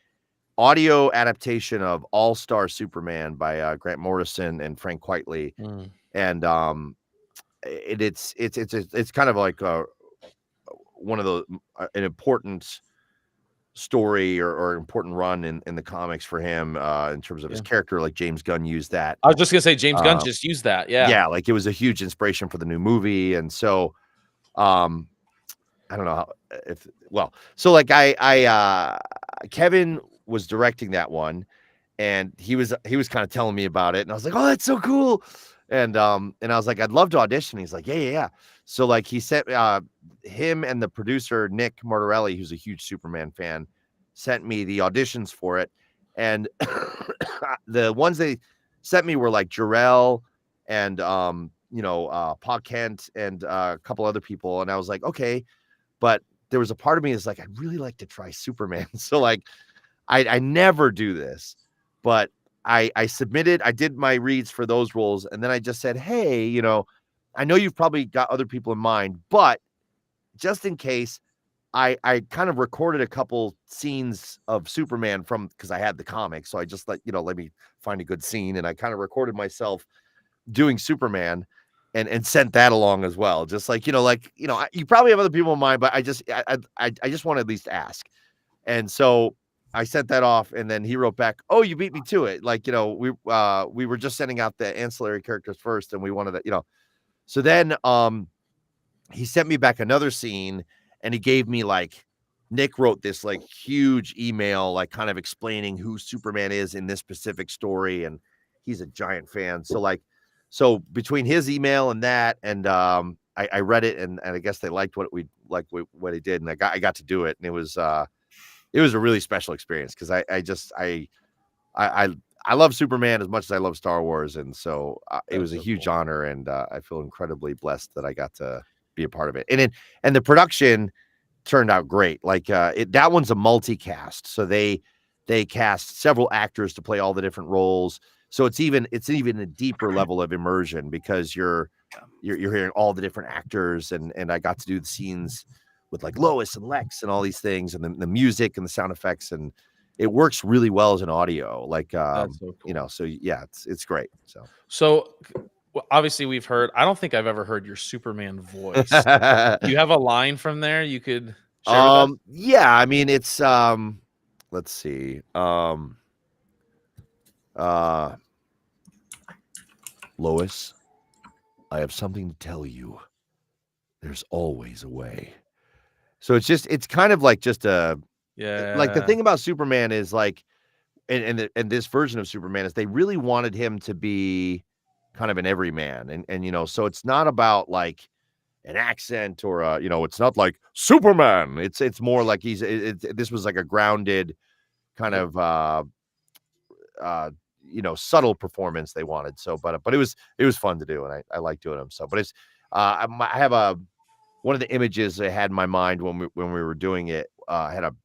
audio adaptation of All Star Superman by Grant Morrison and Frank Quitely, and it's kind of like one of the an important story or important run in the comics for him in terms of his character. Like James Gunn used that. I was just gonna say James Gunn just used that. Yeah, like it was a huge inspiration for the new movie, and so I don't know how so like Kevin was directing that one, and he was kind of telling me about it, and I was like, oh, that's so cool. And I was like, I'd love to audition. He's like, yeah. So like he sent him and the producer Nick Martorelli, who's a huge Superman fan, sent me the auditions for it. And the ones they sent me were like Jarrell and Pa Kent and a couple other people. And I was like, okay, but there was a part of me that's like, I'd really like to try Superman. So like I never do this, but I submitted, I did my reads for those roles, and then I just said, hey, I know you've probably got other people in mind, but just in case, I kind of recorded a couple scenes of Superman because I had the comic. So I just let me find a good scene, and I kind of recorded myself doing Superman and sent that along as well. Just like, you probably have other people in mind, but I just want to at least ask. And so I sent that off, and then he wrote back, oh, you beat me to it. Like, we were just sending out the ancillary characters first, and we wanted to, so then he sent me back another scene, and he gave me like, Nick wrote this like huge email, like kind of explaining who Superman is in this specific story. And he's a giant fan. So between his email and that, and I read it, and I guess they liked what he did. And I got to do it. And it was a really special experience, because I love Superman as much as I love Star Wars. And so it was a huge honor, and I feel incredibly blessed that I got to be a part of it. And the production turned out great. Like that one's a multicast. So they cast several actors to play all the different roles. So it's even a deeper level of immersion, because you're hearing all the different actors, and I got to do the scenes with like Lois and Lex and all these things, and the music and the sound effects, and it works really well as an audio. Like That's so cool. so yeah, it's great. So obviously we've heard, I don't think I've ever heard your Superman voice. Do you have a line from there you could share with us? Yeah, I mean, it's let's see. Lois, I have something to tell you. There's always a way. So it's kind of like just a, like the thing about Superman is like, and this version of Superman is they really wanted him to be kind of an everyman, and so it's not about like an accent or it's not like Superman. It's more like this was like a grounded kind of subtle performance they wanted. So but it was fun to do, and I like doing them. So but it's I have one of the images I had in my mind when we were doing it. I had a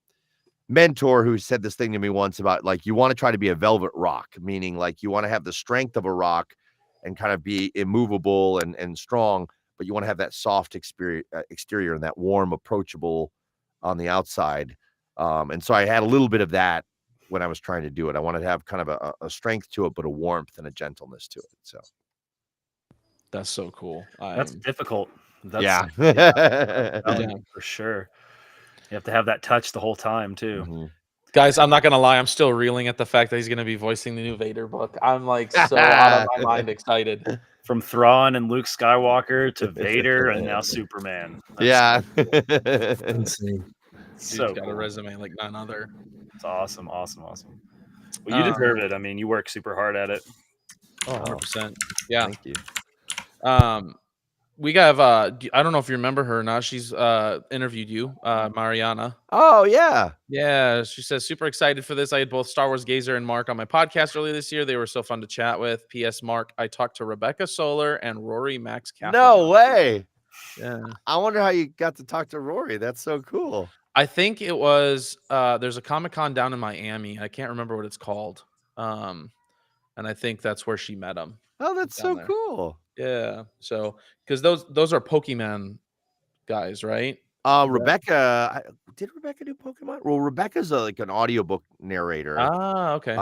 mentor who said this thing to me once about like, you want to try to be a velvet rock, meaning like you want to have the strength of a rock and kind of be immovable and strong, but you want to have that soft exterior and that warm, approachable on the outside. And so I had a little bit of that when I was trying to do it. I wanted to have kind of a strength to it, but a warmth and a gentleness to it. So that's so cool. That's difficult. Yeah, for sure. You have to have that touch the whole time too. Mm-hmm. Guys, I'm not gonna lie, I'm still reeling at the fact that he's gonna be voicing the new Vader book. I'm like so out of my mind excited. From Thrawn and Luke Skywalker to Vader and now Superman. Yeah. Insane. So got a resume like none other. It's awesome. Well, you deserve it. I mean, you work super hard at it. Oh, 100%. Yeah. Thank you. We have I don't know if you remember her or not. She's interviewed you, Mariana. Oh yeah. Yeah, she says super excited for this. I had both Star Wars Gazer and Mark on my podcast earlier this year. They were so fun to chat with. P.S. Mark, I talked to Rebecca Solar and Rory Max Kaplan. No way. Yeah. I wonder how you got to talk to Rory. That's so cool. I think it was there's a Comic-Con down in Miami. I can't remember what it's called. And I think that's where she met him. Oh, that's so there. cool. Yeah. So because those are Pokemon guys, right? Rebecca, did Rebecca do Pokemon? Well, Rebecca's like an audiobook narrator. Ah, okay.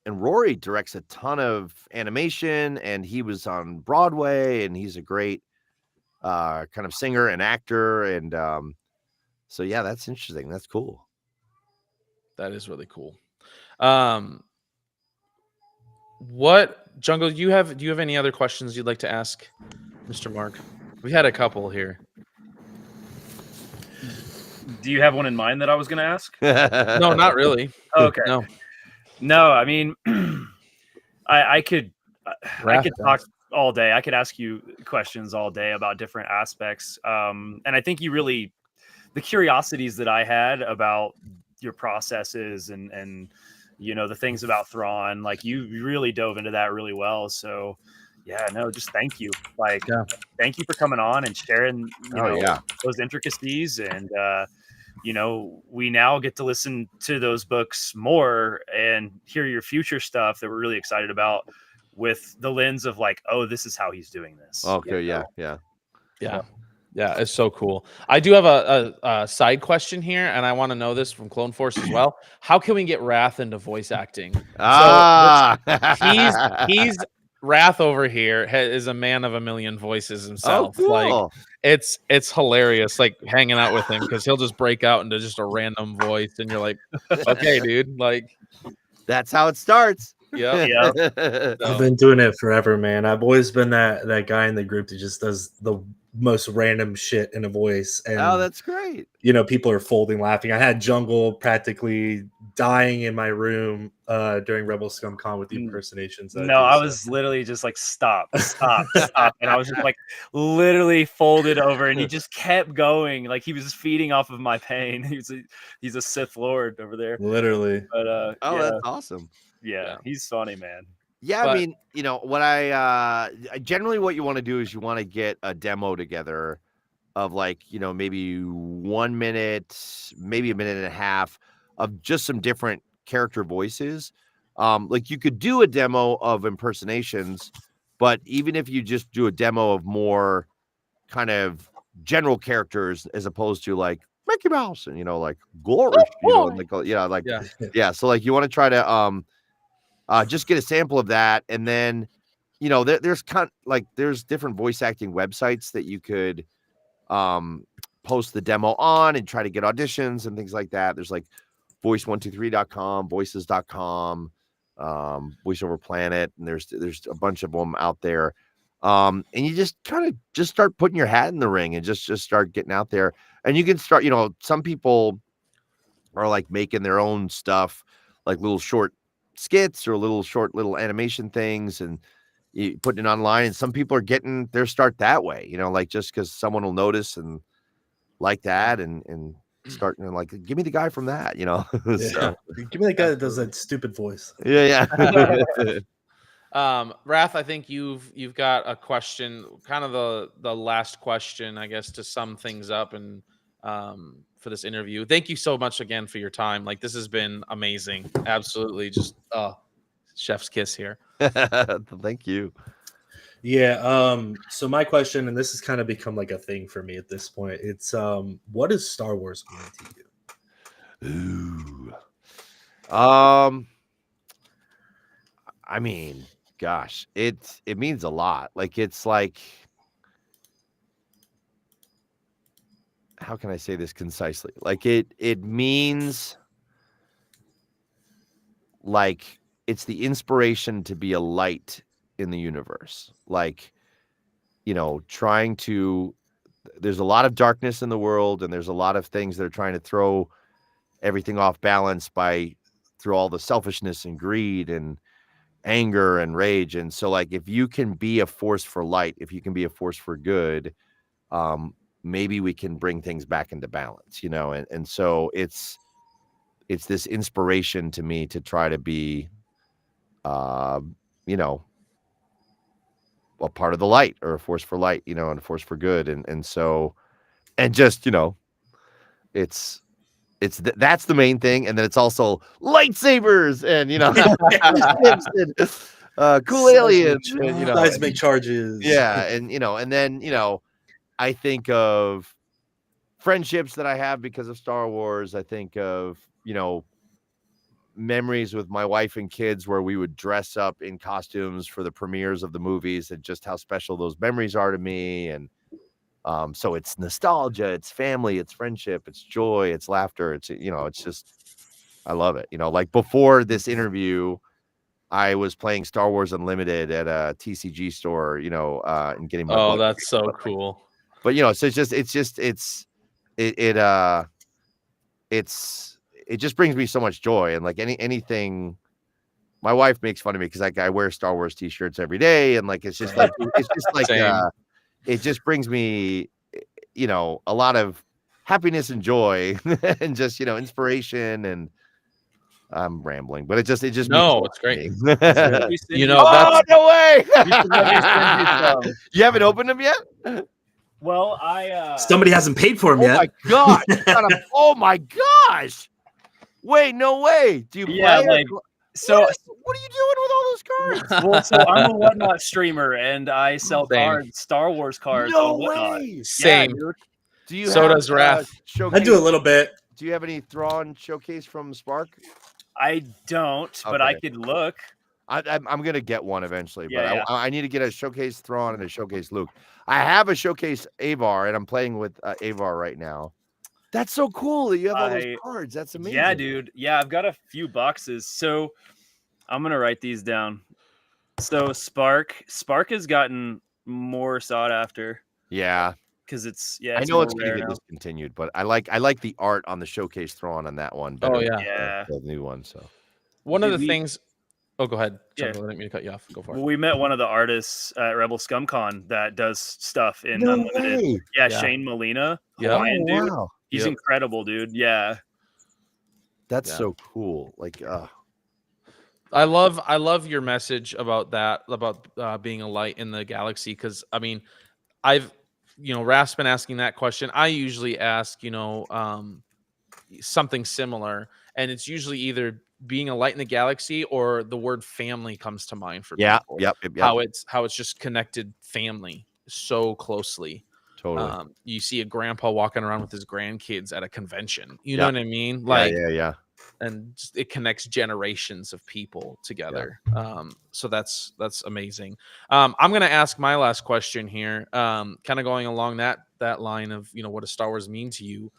And Rory directs a ton of animation, and he was on Broadway, and he's a great kind of singer and actor. And so yeah, that's interesting. That's cool. That is really cool. What Jungle, do you have any other questions you'd like to ask Mr. Mark? We had a couple here. Do you have one in mind that I was going to ask? No, not really. Okay. No, I mean, I could talk all day. I could ask you questions all day about different aspects. And I think the curiosities that I had about your processes and the things about Thrawn, like you really dove into that really well. So yeah, no, just thank you. Thank you for coming on and sharing, those intricacies. And, we now get to listen to those books more and hear your future stuff that we're really excited about with the lens of like, oh, this is how he's doing this. Okay. Yeah. Yeah, it's so cool. I do have a side question here, and I want to know this from Clone Force as well. How can we get Wrath into voice acting? So he's Wrath over here is a man of a million voices himself. Oh, cool. Like it's hilarious, like hanging out with him because he'll just break out into just a random voice, and you're like, okay, dude, like that's how it starts. Yeah. I've been doing it forever, man. I've always been that guy in the group that just does the most random shit in a voice. And that's great. People are folding laughing. I had Jungle practically dying in my room during Rebel Scum Con with the impersonations. I was literally just like, stop. And I was just like literally folded over, and he just kept going. Like he was feeding off of my pain. He's a Sith Lord over there. Literally. But that's awesome. Yeah, he's funny, man. Yeah, I mean, what I generally what you want to do is you want to get a demo together of like, maybe 1 minute, maybe a minute and a half of just some different character voices. Like you could do a demo of impersonations, but even if you just do a demo of more kind of general characters as opposed to like Mickey Mouse and like Glory, so like you want to try to just get a sample of that, and then there's there's different voice acting websites that you could post the demo on and try to get auditions and things like that. There's like voice123.com, voices.com, voiceover planet, and there's a bunch of them out there. And you just kind of just start putting your hat in the ring and just start getting out there, and you can start, some people are like making their own stuff, like little short skits or little animation things, and you putting it online, and some people are getting their start that way, like just because someone will notice and like that and start like, give me the guy from that, So, give me the guy that does that stupid voice. Yeah. Wrath, I think you've got a question, kind of the last question, I guess, to sum things up and for this interview. Thank you so much again for your time. Like, this has been amazing. Absolutely. Just chef's kiss here. Thank you. Yeah. So my question, and this has kind of become like a thing for me at this point, it's what is Star Wars mean to you? I mean, gosh, it means a lot. Like, it's like, how can I say this concisely? Like it means like it's the inspiration to be a light in the universe. Like, trying to, there's a lot of darkness in the world, and there's a lot of things that are trying to throw everything off balance through all the selfishness and greed and anger and rage. And so like if you can be a force for light, if you can be a force for good, maybe we can bring things back into balance, and so it's this inspiration to me to try to be a part of the light, or a force for light, and a force for good. And so, and just, it's that's the main thing. And then it's also lightsabers and, ships and cool aliens and, seismic charges. Yeah. And, and then, I think of friendships that I have because of Star Wars. I think of, memories with my wife and kids where we would dress up in costumes for the premieres of the movies, and just how special those memories are to me. And so it's nostalgia, it's family, it's friendship, it's joy, it's laughter. It's, it's just, I love it. Like before this interview, I was playing Star Wars Unlimited at a TCG store, and getting my Oh, that's so cool. But so it just brings me so much joy. And like anything, my wife makes fun of me because I wear Star Wars t-shirts every day, and like it just it just brings me a lot of happiness and joy and just inspiration. And I'm rambling, but it just no, it's great. Oh, no way. You haven't opened them yet? Well, somebody hasn't paid for them yet. My god. Oh my gosh. Wait, no way. Do you play? So what are you doing with all those cards? Well, so I'm a Whatnot streamer, and I sell cards, Star Wars cards. No on Whatnot. way. Same. Yeah, Do you? So does Raph. I do a little bit. Do you have any Thrawn showcase from Spark? I don't, but I could look. I'm gonna get one eventually, but Yeah. I need to get a showcase Thrawn and a showcase Luke. I have a showcase Avar, and I'm playing with Avar right now. That's so cool that you have all those cards. That's amazing. Yeah, dude. Yeah, I've got a few boxes. So I'm gonna write these down. So Spark has gotten more sought after. Yeah. Because it's I know it's gonna get discontinued, but I like the art on the showcase Thrawn on that one. Oh yeah. The new one. So one of the things. Oh, go ahead. Yeah. I didn't mean to cut you off. Go for it. Well, we met one of the artists at Rebel ScumCon that does stuff in no Unlimited. way. Yeah, Shane Molina. Yeah. Hawaiian dude. Wow. He's incredible, dude. Yeah. That's so cool. Like I love your message about that, about being a light in the galaxy. Because I mean, Raph's been asking that question. I usually ask, something similar, and it's usually either being a light in the galaxy or the word family comes to mind for people. Yep. How it's just connected family so closely. Totally. You see a grandpa walking around with his grandkids at a convention. You know what I mean? Like, yeah. And it connects generations of people together. So that's amazing. I'm going to ask my last question here, kind of going along that line of, what does Star Wars mean to you?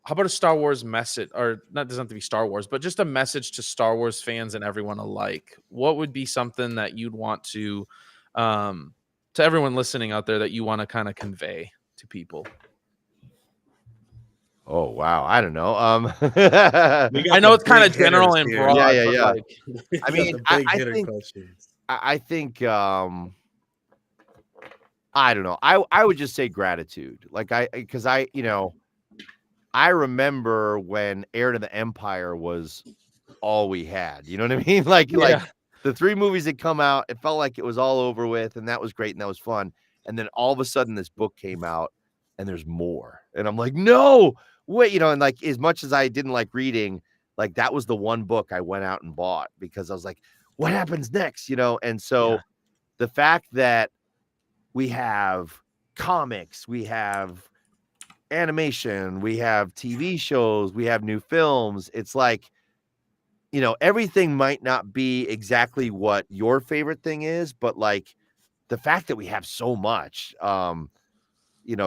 How about a Star Wars message, or not, doesn't have to be Star Wars, but just a message to Star Wars fans and everyone alike? What would be something that you'd want to everyone listening out there that you want to kind of convey to people? Oh wow, I don't know. I know it's kind of general and broad. Yeah. Like, I mean, I think I don't know. I would just say gratitude. Like because I remember when Heir to the Empire was all we had. You know what I mean? Like the 3 movies that come out, it felt like it was all over with, and that was great and that was fun. And then all of a sudden this book came out and there's more. And I'm like, no, wait, and like as much as I didn't like reading, like that was the one book I went out and bought because I was like, what happens next? And so the fact that we have comics, we have animation, we have TV shows, we have new films. It's like, everything might not be exactly what your favorite thing is, but like the fact that we have so much,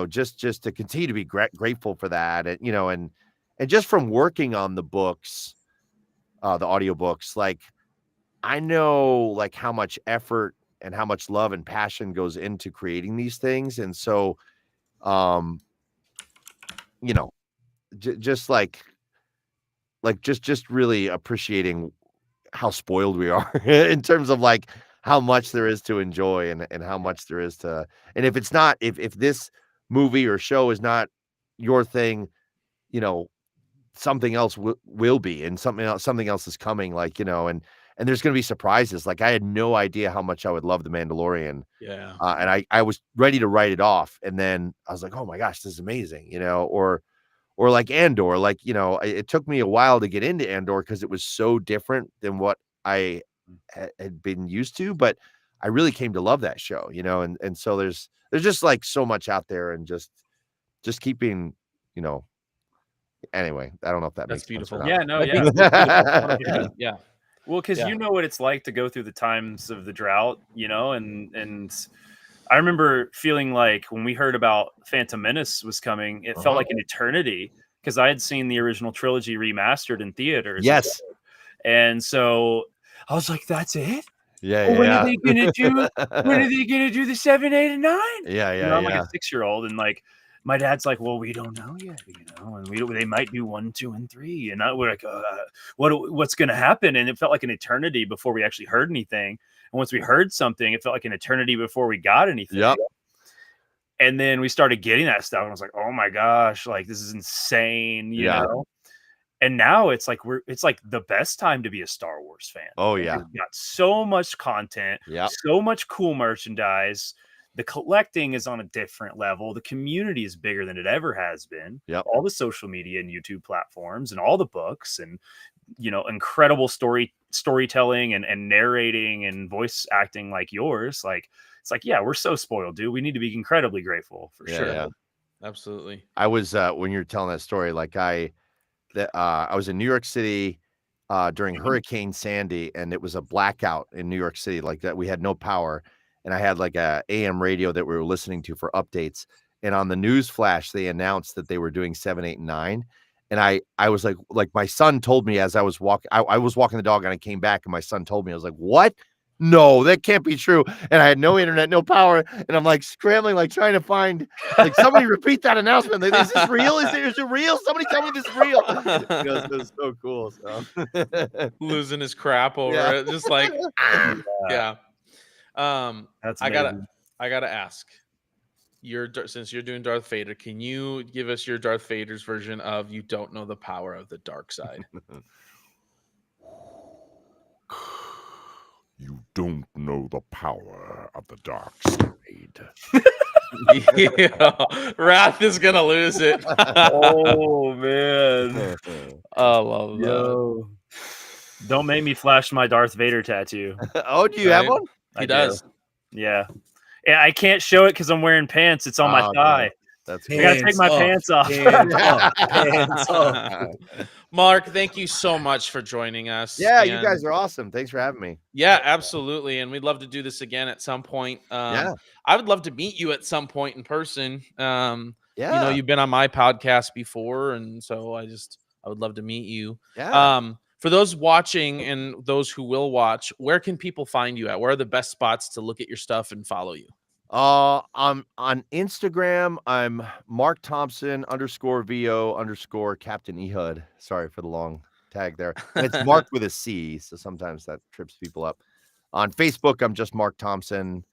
just to continue to be grateful for that. And, and just from working on the books, the audiobooks, like I know like how much effort and how much love and passion goes into creating these things. And so, just really appreciating how spoiled we are in terms of like how much there is to enjoy and how much there is to. And if it's not, if this movie or show is not your thing, you know, something else will be, and something else is coming, like, you know, and there's going to be surprises. Like I had no idea how much I would love The Mandalorian. Yeah. And I was ready to write it off, and then I was like, oh my gosh, this is amazing, you know, or like Andor, like, you know, it took me a while to get into Andor because it was so different than what I had been used to, but I really came to love that show, you know, and so there's just like so much out there, and just keeping, you know, anyway, I don't know if that That's makes beautiful. sense. Yeah, no, I yeah. think- yeah. Well, because Yeah. you know what it's like to go through the times of the drought, you know, and I remember feeling like when we heard about Phantom Menace was coming, it felt like an eternity because I had seen the original trilogy remastered in theaters. Yes. And so I was like, that's it? Yeah, Well, when yeah. are they gonna do? When are they gonna do the 7, 8, and 9? Yeah, You yeah, know, I'm yeah. like a 6-year-old, and like my dad's like, well, we don't know yet, you know, and they might do 1, 2, and 3, and we're like, what's gonna happen? And it felt like an eternity before we actually heard anything. And once we heard something, it felt like an eternity before we got anything. Yep. And then we started getting that stuff, and I was like, oh my gosh, like this is insane, you Yeah. know. And now it's like it's like the best time to be a Star Wars fan. Oh yeah. We've got so much content, Yep. so much cool merchandise. The collecting is on a different level. The community is bigger than it ever has been. Yep. All the social media and YouTube platforms and all the books and, you know, incredible storytelling and narrating and voice acting like yours. Like, it's like, yeah, we're so spoiled, dude. We need to be incredibly grateful for sure. Yeah. Absolutely. I was when you were telling that story, like I was in New York City during Hurricane Sandy, and it was a blackout in New York City, like that. We had no power, and I had like a AM radio that we were listening to for updates. And on the news flash, they announced that they were doing 7, 8, and 9. And I was like my son told me as I was walking, I was walking the dog, and I came back, and my son told me, I was like, what? No, that can't be true. And I had no internet, no power. And I'm like scrambling, like trying to find, like, somebody repeat that announcement. Like, is this real? Is it real? Somebody tell me this is real. It was so cool. So Losing his crap over it. Just like, yeah. That's I amazing. gotta ask, since you're doing Darth Vader, can you give us your Darth Vader's version of "You don't know the power of the dark side"? You don't know the power of the dark side. Yeah, Wrath is gonna lose it. Oh man. I love that. Yo. Don't make me flash my Darth Vader tattoo. Oh, do you have one? He does. Yeah. Yeah, I can't show it because I'm wearing pants. It's on my thigh. That's I gotta take my pants off. Pants off. Mark, thank you so much for joining us. Yeah, you guys are awesome. Thanks for having me. Yeah, absolutely. And we'd love to do this again at some point. Yeah. I would love to meet you at some point in person. Yeah. You know, you've been on my podcast before, and so I would love to meet you. Yeah. For those watching and those who will watch, where can people find you at? Where are the best spots to look at your stuff and follow you? I'm on Instagram. I'm Marc Thompson _VO _ Ehud. Sorry for the long tag there. And it's Mark with a C, so sometimes that trips people up. On Facebook, I'm just Marc Thompson,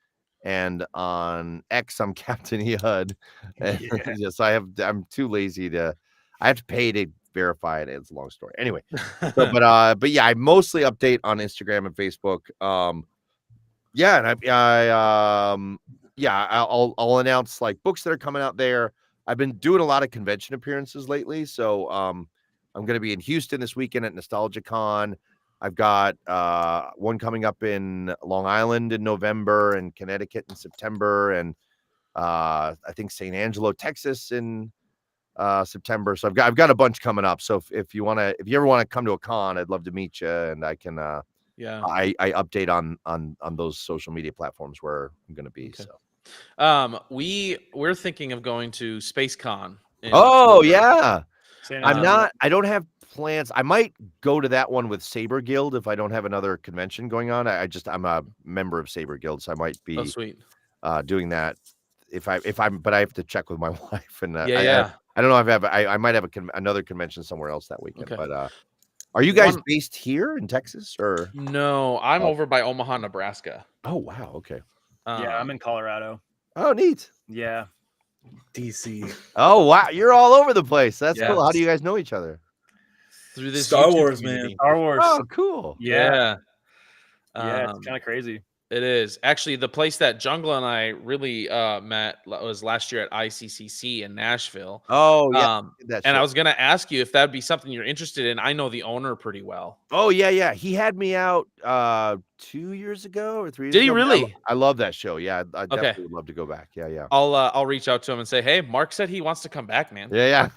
and on X, I'm Captain Ehud. Yes, I'm too lazy to. I have to pay to verify it. It's a long story. Anyway, but yeah, I mostly update on Instagram and Facebook. Yeah, and I'll announce like books that are coming out there. I've been doing a lot of convention appearances lately, so I'm going to be in Houston this weekend at NostalgiaCon. I've got one coming up in Long Island in November, and Connecticut in September, and I think St. Angelo, Texas in September. So I've got a bunch coming up. So if you ever want to come to a con, I'd love to meet you, and I can I update on those social media platforms where I'm going to be. Okay. So we're thinking of going to SpaceCon. Oh yeah. I don't have plans. I might go to that one with Saber Guild if I don't have another convention going on. I'm a member of Saber Guild, so I might be doing that but I have to check with my wife, and I don't know if I might have another convention somewhere else that weekend. Okay. But Are you guys based here in Texas or? No, I'm over by Omaha, Nebraska. Oh wow, okay. Yeah, I'm in Colorado. Oh, neat. Yeah. DC. Oh wow, you're all over the place. That's Yes. cool. How do you guys know each other? Through this Star YouTube Wars, community. man. Star Wars. Oh, cool. Yeah. It's kind of crazy. It is actually the place that Jungle and I really met was last year at ICCC in Nashville. Oh yeah, and I was gonna ask you if that'd be something you're interested in. I know the owner pretty well. Oh yeah. He had me out 2 years ago or 3 years Did he ago. really? I love that show. Yeah, I definitely would love to go back. Yeah. I'll reach out to him and say, hey, Mark said he wants to come back, man. Yeah.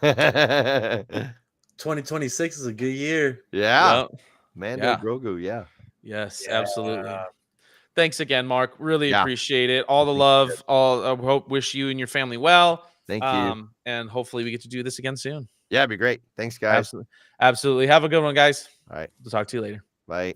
2026 is a good year. Yeah. Yep. Mando Yeah. Grogu. Yeah. Yes, absolutely. Thanks again, Mark. Really Yeah. appreciate it. All the love. Wish you and your family well. Thank you. And hopefully we get to do this again soon. Yeah, it'd be great. Thanks, guys. Absolutely. Have a good one, guys. All right. We'll talk to you later. Bye.